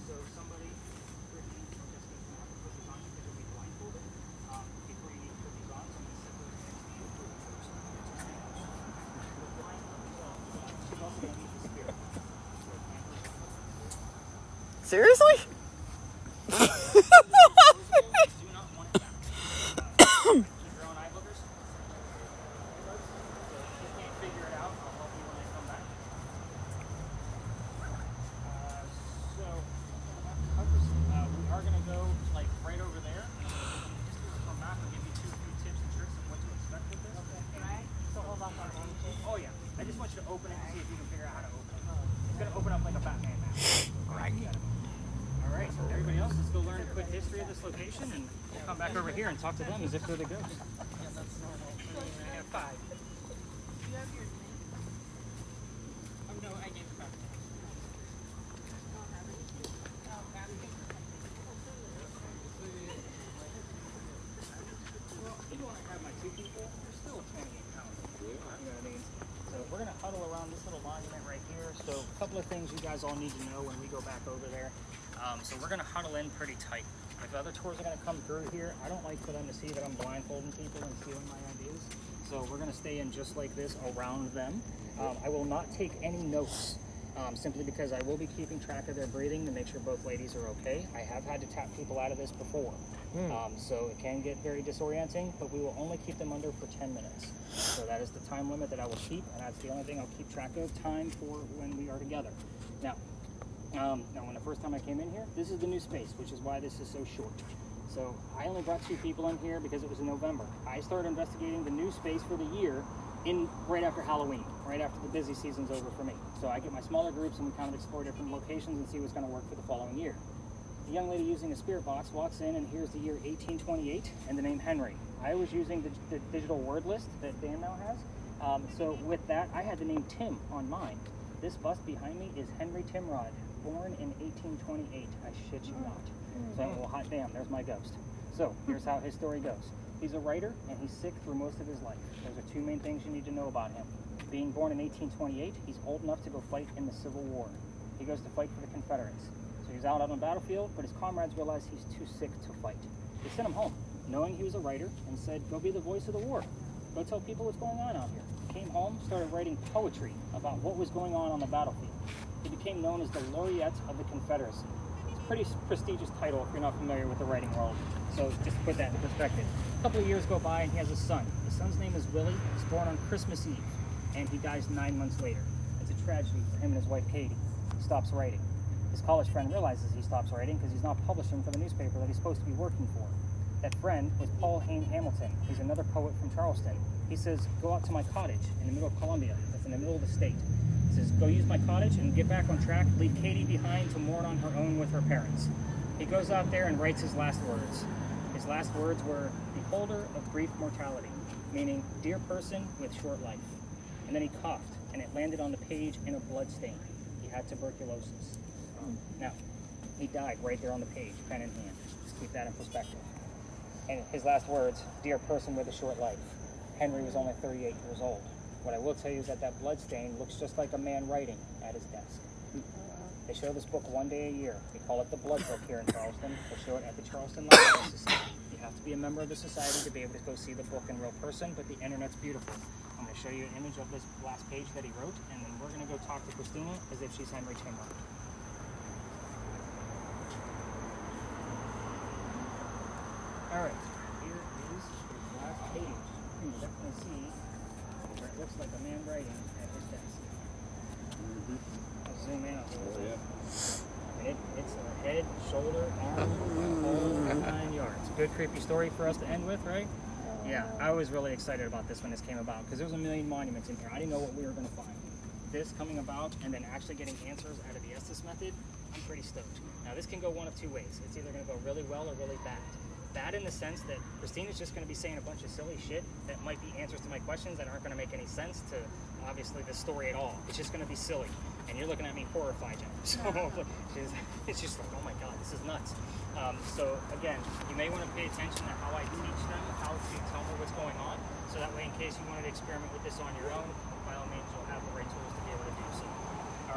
So somebody, Brittany or Jessica, is going to have to put these on because you'll be blindfolded. Before you need to put these on, so I'm going to set those next to you for the first. We're blindfolded. She's also going to need the spirit. So Seriously? do not want it down. Keep your own eye boogers. You can't Oh yeah. I just want you to open it and see if you can figure out how to open it. It's gonna open up like a Batman mask. All right. So everybody else, let's go learn a quick history of this location, and we'll come back over here and talk to them as if they're the ghosts. I have 5. Even when I have my 2 people, there's still 28 pounds. You know what I mean? So we're gonna huddle around this little monument right here. So a couple of things you guys all need to know when we go back over there. So we're gonna huddle in pretty tight. If other tours are gonna come through here, I don't like for them to see that I'm blindfolding people and stealing my ideas. So we're gonna stay in just like this around them. I will not take any notes. Simply because I will be keeping track of their breathing to make sure both ladies are okay. I have had to tap people out of this before. So it can get very disorienting, but we will only keep them under for 10 minutes. So that is the time limit that I will keep, and that's the only thing I'll keep track of, time for when we are together. Now when the first time I came in here, this is the new space, which is why this is so short. So I only brought 2 people in here because it was in November. I started investigating the new space for the year right after Halloween, right after the busy season's over for me. So I get my smaller groups and we kind of explore different locations and see what's going to work for the following year. The young lady using a spirit box walks in, and here's the year 1828 and the name Henry. I was using the digital word list that Dan now has. So with that, I had the name Tim on mine. This bust behind me is Henry Timrod, born in 1828. I shit you not. So, well, hot damn, there's my ghost. So here's how his story goes. He's a writer, and he's sick through most of his life. Those are 2 main things you need to know about him. Being born in 1828, he's old enough to go fight in the Civil War. He goes to fight for the Confederates. So he's out on the battlefield, but his comrades realize he's too sick to fight. They sent him home, knowing he was a writer, and said, go be the voice of the war. Go tell people what's going on out here. Came home, started writing poetry about what was going on the battlefield. He became known as the Laureate of the Confederacy. It's a pretty prestigious title if you're not familiar with the writing world. So just to put that in perspective. A couple of years go by and he has a son. His son's name is Willie. He's born on Christmas Eve, and he dies 9 months later. It's a tragedy for him and his wife Katie. He stops writing. His college friend realizes he stops writing because he's not publishing for the newspaper that he's supposed to be working for. That friend was Paul Hayne Hamilton. He's another poet from Charleston. He says, go out to my cottage in the middle of Columbia. That's in the middle of the state. He says, go use my cottage and get back on track. Leave Katie behind to mourn on her own with her parents. He goes out there and writes his last words. His last words were, beholder of brief mortality, meaning dear person with short life. And then he coughed, and it landed on the page in a blood stain. He had tuberculosis. Now, he died right there on the page, pen in hand. Just keep that in perspective. And his last words, dear person with a short life. Henry was only 38 years old. What I will tell you is that blood stain looks just like a man writing at his desk. They show this book 1 day a year. They call it the Blood Book here in Charleston. They show it at the Charleston Library Society. You have to be a member of the society to be able to go see the book in real person, but the internet's beautiful. I'm going to show you an image of this last page that he wrote, and then we're going to go talk to Christina as if she's Henry Timrod. All right, here is his last page. You can definitely see where it looks like a man writing at his desk. I'll zoom in a little bit. I mean, it's a head, shoulder, arm, whole 9 yards. Good creepy story for us to end with, right? Yeah, I was really excited about this when this came about because there was a million monuments in here. I didn't know what we were going to find. This coming about and then actually getting answers out of the Estes method, I'm pretty stoked. Now this can go one of 2 ways. It's either going to go really well or really bad. Bad in the sense that Christina's just going to be saying a bunch of silly shit that might be answers to my questions that aren't going to make any sense to obviously the story at all. It's just going to be silly, and you're looking at me horrified, Jennifer. So it's just like, oh my god, this is nuts. So again, you may want to pay attention to how I teach them how to tell me what's going on, so that way in case you wanted to experiment with this on your own, by all means you'll have the right tools to be able to do so.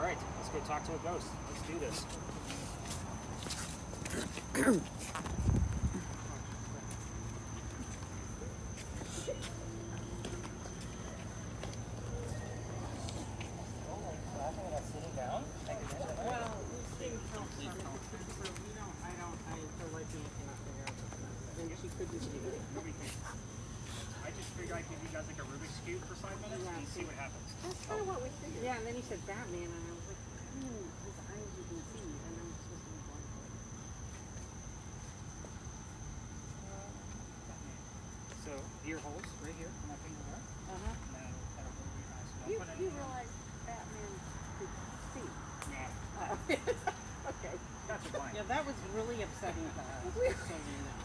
All right, let's go talk to a ghost. Let's do this. I just figured I'd give you guys like a Rubik's Cube for 5 minutes and see what happens. That's kind of what we figured. Yeah, and then he said Batman, and I was like, his eyes you can see, and I'm supposed to be blindfolded. So ear holes right here on my finger there. Uh-huh. And then that'll move your eyes really upsetting to us, just so you know.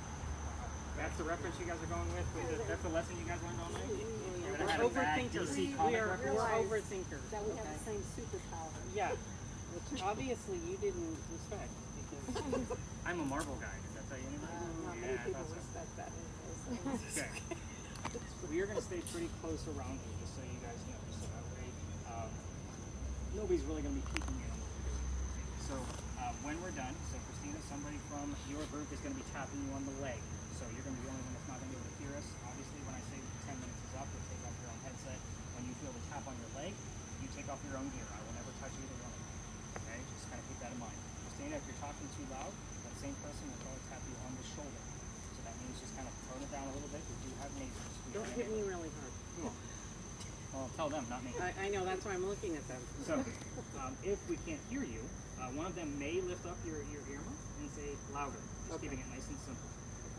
That's the reference you guys are going with? That's the lesson you guys learned all night? We're Had a bad overthinkers. DC comic We're reference? overthinkers. That we have okay? the same superpower. Yeah. Which obviously you didn't respect because I'm a Marvel guy. Does that tell you anything? Not Yeah, many I people thought so. respect that anyway. So. Okay. We are going to stay pretty close around you, just so you guys know. So that way, nobody's really going to be peeking in on what we're doing. So when we're done, so Christina, somebody from your group is going to be tapping you on the leg. So you're going to be the only one that's not going to be able to hear us. Obviously, when I say that the 10 minutes is up, you'll take off your own headset. When you feel the tap on your leg, you take off your own gear. I will never touch either one of you. Okay? Just kind of keep that in mind. Christina, if you're talking too loud, that same person will probably tap you on the shoulder. So that means just kind of tone it down a little bit. We do have neighbors. don't hit me really hard. Well, tell them, not me. I know, that's why I'm looking at them. So, if we can't hear you, one of them may lift up your earmuff and say louder, just keeping it nice and simple.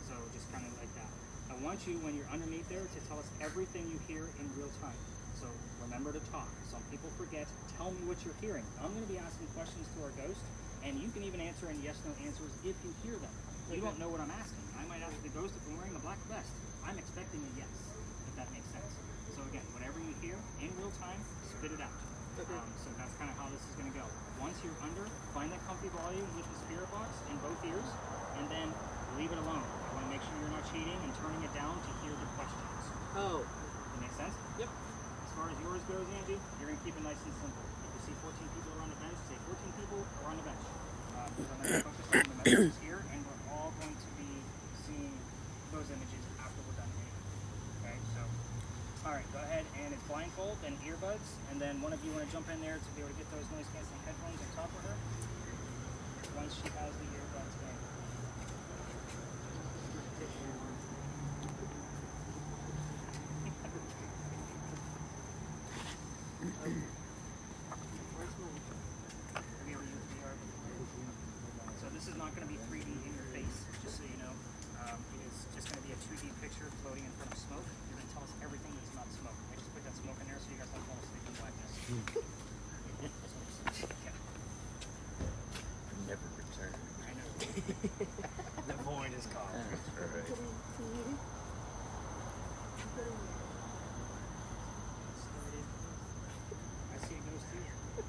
So just kind of like that. I want you, when you're underneath there, to tell us everything you hear in real time. So remember to talk. Some people forget. Tell me what you're hearing. I'm going to be asking questions to our ghost, and you can even answer in yes/no answers if you hear them. You don't know what I'm asking. I might ask the ghost if I'm wearing a black vest. I'm expecting a yes, if that makes sense. So again, whatever you hear in real time, spit it out. So that's kind of how this is going to go. Once you're under, find that comfy volume with the spirit box in both ears, and then leave it alone. You want to make sure you're not cheating and turning it down to hear the questions. Oh, That makes sense? yep. As far as yours goes, Angie, you're going to keep it nice and simple. If you see 14 people are on the bench, say 14 people are on the bench. Because I'm going to focus on the messages here, and we're all going to be seeing those images after we're done here. Okay, so, all right, go ahead, and it's blindfold, then earbuds, and then one of you want to jump in there to be able to get those noise-canceling headphones on top of her once she has the earbuds in. Have you ever used VR before? So this is not going to be 3D in your face, just so you know. It is just going to be a 2D picture floating in front of smoke. You're going to tell us everything that's not smoke. I just put that smoke in there so you guys don't fall asleep in blackness. Okay. Never return. I know. The void is gone. I see it goes too.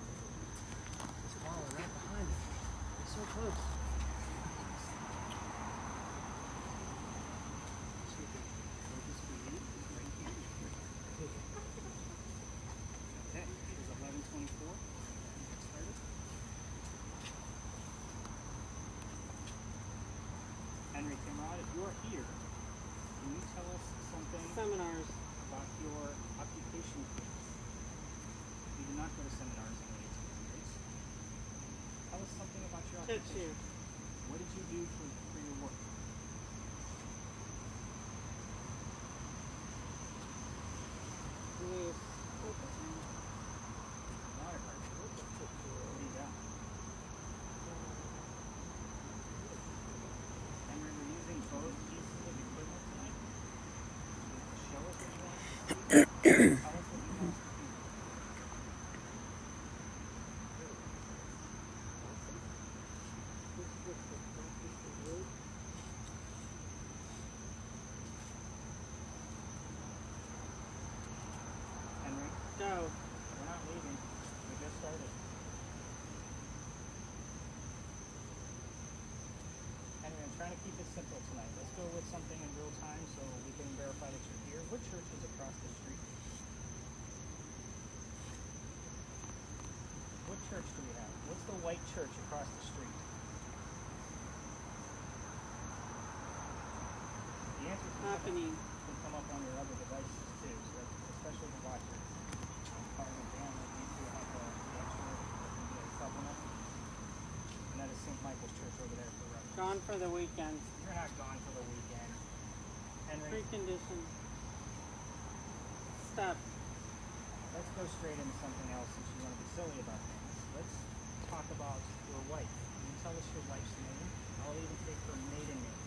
It's falling right behind it. It's so close. See if it focus for you right here. Okay, it is 11:24. Get started. Henry Timrod, if you're here, can you tell us something Seminars. about your occupation, please? You did not go to seminars in the 1800s. Tell us something about your Touch occupation. you. What did you do for your work? Yes. Not a card. What do you got? Henry, we're using both pieces of equipment tonight. Show us what you want to see. Tell us what you want to see. Henry, Go. we're not leaving. We just started. Henry, I'm trying to keep it simple tonight. Let's go with something in real time so we can verify that you're here. What church is across the street? What church do we have? What's the white church across the street? The answer Happening. can come up on your other devices too, so that's especially the watchers. Part of the band that needs to have the extra that can be a supplement. And that is St. Michael's Church over there for reference. Gone for the weekend. You're not gone for the weekend. Henry, Precondition. Stop. let's go straight into something else since you want to be silly about things. Let's talk about your wife. Can you tell us your wife's name? I'll even take her maiden name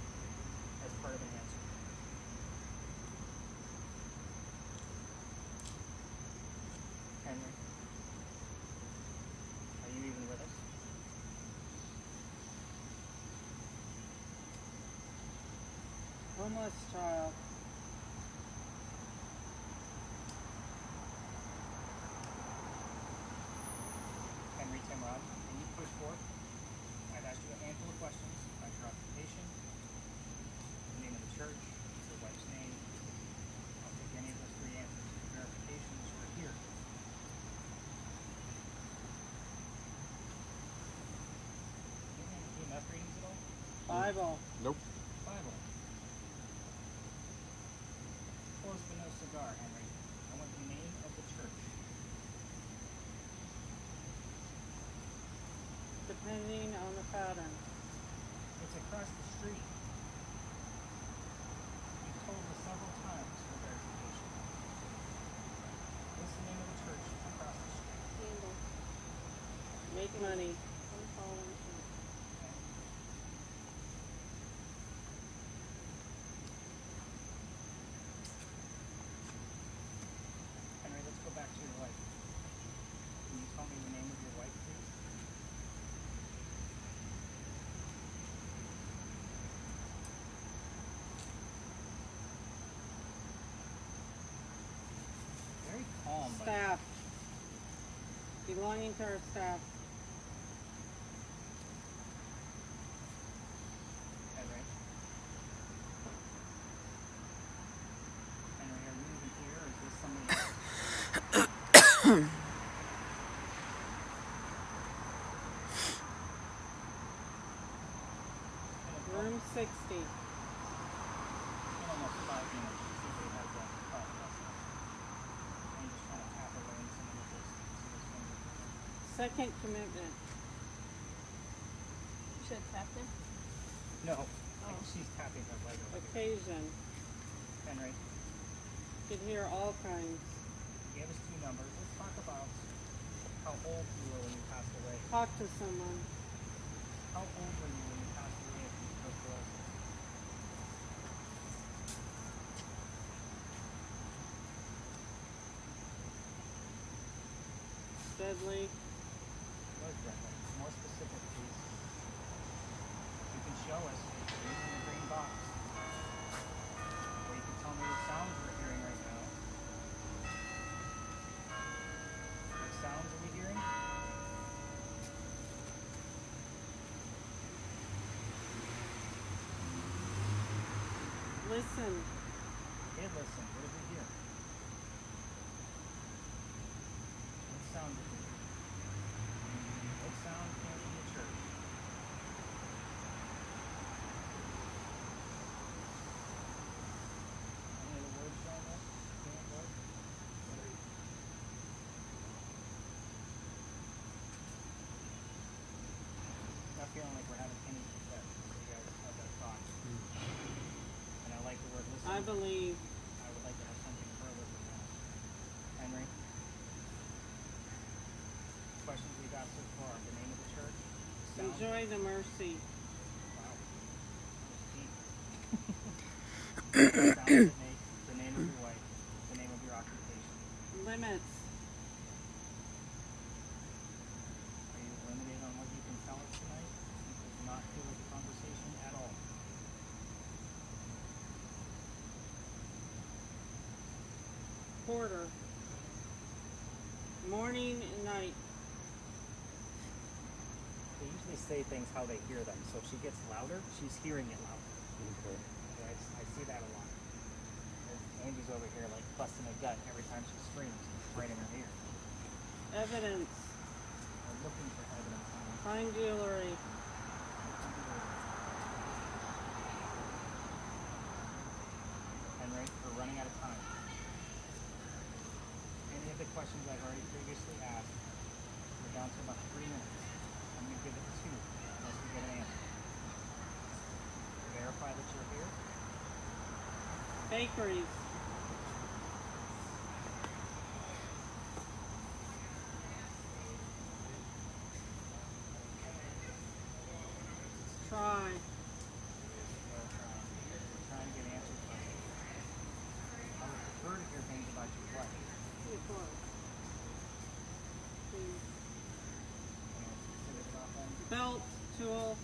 as part of an answer. Henry, are you even with us? Homeless child. Henry Timrod, can you push forth? I've asked you a handful of questions about your occupation, the name of the church, your wife's name. I'll take any of those three answers for verification that you are here. Do you have any EMF readings at all? Bible. Nope. Bible. Close but no cigar, Henry. I want the name of the church. Depending on the pattern. It's across the street. You've told us several times for verification. What's the name of the church across the street? Handle. Make money. Okay. Henry, let's go back to your wife. Can you tell me the name of your wife, please? Very calm, but Staff. Belonging to our staff. Henry. Henry, are you even here, or is this somebody else? Room 60. It's been almost 5 minutes. Somebody has a thought process. And you're just trying to tap away in some of this. Second commitment. You should tap them. No. She's tapping her leg over here. Occasion. Henry, Could hear all kinds. you gave us 2 numbers. Let's talk about how old you were when you passed away. Talk to someone. How old were you when you passed away of tuberculosis? Deadly. Was deadly. More specific, please. You can show us using the green box. Or you can tell me what sounds we're hearing right now. What sounds are we hearing? Listen. Okay, listen. What did we hear? What sound did we hear? What sound came from the church? Any other words showing up? Can't work? Not feeling like we're having any success. So you guys have that thought. And I like the word listen. I believe. I would like to have something further than that. Henry? Questions we got so far. The name of the church? Sound? Enjoy the mercy. Wow. That was deep. The sounds it makes, the name of your wife, the name of your occupation. Limits. Are you limited on what you can tell us tonight? This does not feel like a conversation at all. Porter. Morning and night. They usually say things how they hear them. So if she gets louder, she's hearing it louder. Okay, I see that a lot. Andy's over here like busting a gut every time she screams right in her ear. Evidence. We're looking for evidence on it. Fine jewelry. Henry, we're running out of time. Any of the questions I've already previously asked, we're down to about 3 minutes. I'm going to give it 2 unless we get an answer. Verify that you're here. Bakeries. Try. We're trying Belt, tool.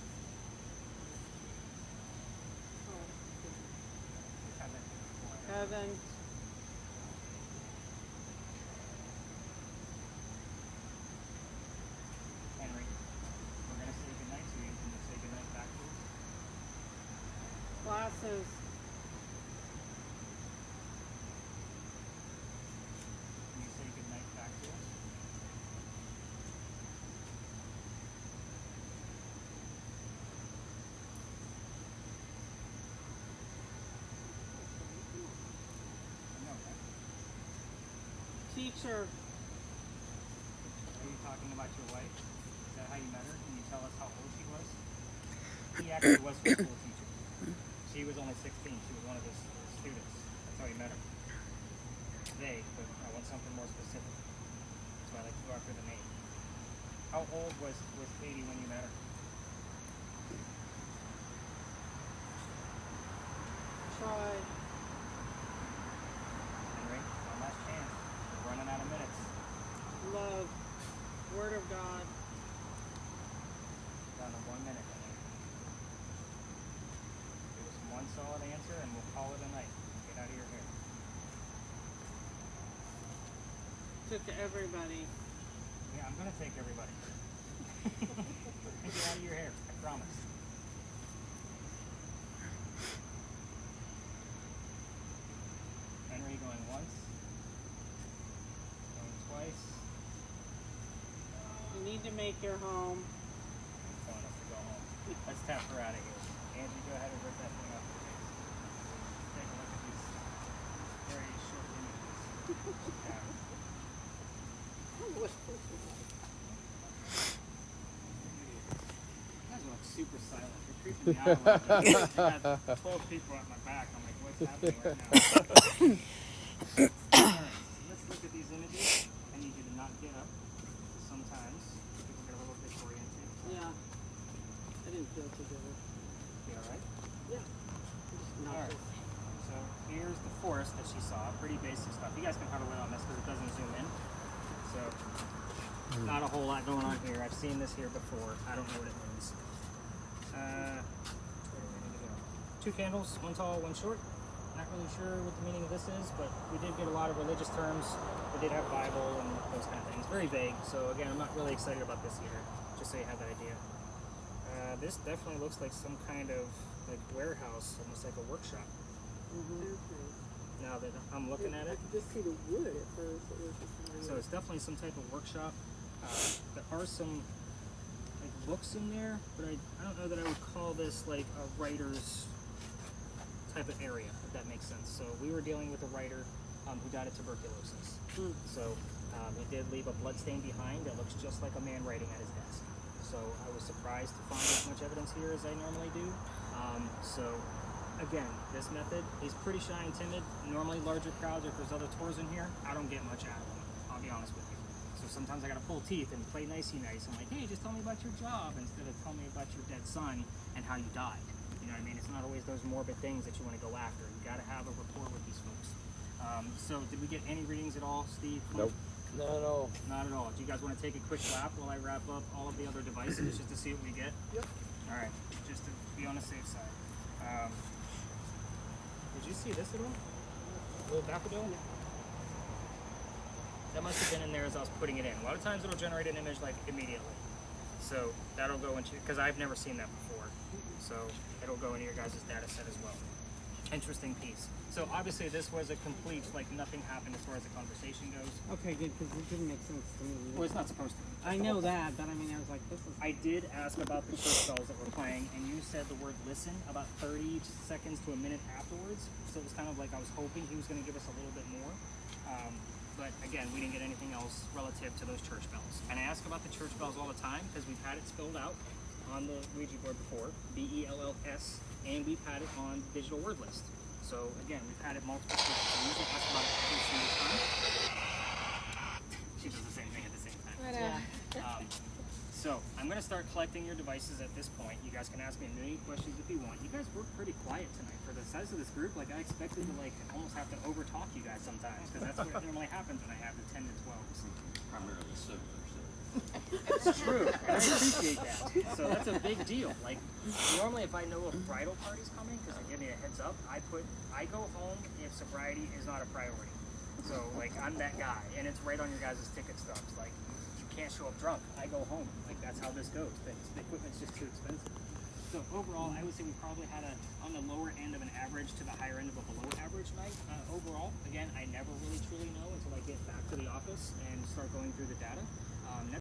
Kevin. Henry, we're gonna say goodnight to you. Can you say goodnight back to us? Glasses. Can you say goodnight back to us? I know, right? Teacher. Are you talking about your wife? Is that how you met her? Can you tell us how old she was? He actually was her school teacher. She was only 16. She was one of his students. That's how he met her. Vague, but I want something more specific. That's why I like to go after the name. How old was Katie when you met her? Try. Henry, one last chance. We're running out of minutes. Love. Word of God. Down to 1 minute, Henry. Give us one solid answer and we'll call it a night. Get out of your hair. Took everybody. Yeah, I'm gonna take everybody. Get out of your hair, I promise. Henry going once, going twice. You need to make your home. He's telling us to go home. Let's tap her out of here. Angie, go ahead and rip that thing off your face. Take a look at these very short images. Yeah. You guys look super silent. You're creeping me out a little bit. I got 12 people at my back. I'm like, what's happening right now? Alright, let's look at these images. I need you to not get up. Sometimes people get a little disoriented. Yeah. I didn't feel too good. You alright? Yeah. Alright. So here's the forest that she saw. Pretty basic stuff. You guys can huddle in on this because it doesn't zoom in. So not a whole lot going on here. I've seen this here before. I don't know what it means. Where do we need to go? 2 candles, one tall, one short. Not really sure what the meaning of this is, but we did get a lot of religious terms. We did have Bible and those kind of things. Very vague. So again, I'm not really excited about this either. Just so you have that idea. This definitely looks like some kind of like warehouse, almost like a workshop. Now that I'm looking at it, Just see the wood at first. It was just so it's definitely some type of workshop. There are some like books in there, but I don't know that I would call this like a writer's type of area, if that makes sense. So we were dealing with a writer who died of tuberculosis. So he did leave a blood stain behind that looks just like a man writing at his desk. So I was surprised to find as much evidence here as I normally do. So again, this method is pretty shy and timid. Normally larger crowds, if there's other tours in here, I don't get much out of them. I'll be honest with you. So sometimes I gotta pull teeth and play nicey nice. I'm like, hey, just tell me about your job instead of tell me about your dead son and how you died. You know what I mean? It's not always those morbid things that you want to go after. You gotta have a rapport with these folks. So did we get any readings at all, Steve? Nope. Not at all. Not at all. Do you guys want to take a quick lap while I wrap up all of the other devices just to see what we get? Yep. All right, just to be on the safe side. Did you see this at all? A little daffodil? That must have been in there as I was putting it in. A lot of times it'll generate an image like immediately. So that'll go into, because I've never seen that before. So it'll go into your guys' data set as well. Interesting piece. So obviously this was a complete, like nothing happened as far as the conversation goes. Okay, good, because it didn't make sense to me. Well, it's not supposed to. I know that, but I mean, I was like, this is. I did ask about the church bells that were playing, and you said the word listen about 30 seconds to a minute afterwards. So it was kind of like I was hoping he was going to give us a little bit more. But again, we didn't get anything else relative to those church bells. And I ask about the church bells all the time because we've had it spelled out on the Ouija board before, BELLS, and we've had it on the digital word list. So again, we've had it multiple times. I usually ask about it every single time. She does the same thing at the same time. So I'm going to start collecting your devices at this point. You guys can ask me a million questions if you want. You guys were pretty quiet tonight for the size of this group. Like I expected to like almost have to overtalk you guys sometimes because that's what normally happens when I have the 10 to 12s. Primarily sober, so. It's true, and I appreciate that. So that's a big deal. Like, normally if I know a bridal party's coming, because they give me a heads up, I go home if sobriety is not a priority. So, like, I'm that guy, and it's right on your guys' ticket stubs. Like, you can't show up drunk. I go home. Like, that's how this goes. The equipment's just too expensive. So overall, I would say we probably had on the lower end of an average to the higher end of a below average night. Overall, again, I never really truly know until I get back to the office and start going through the data.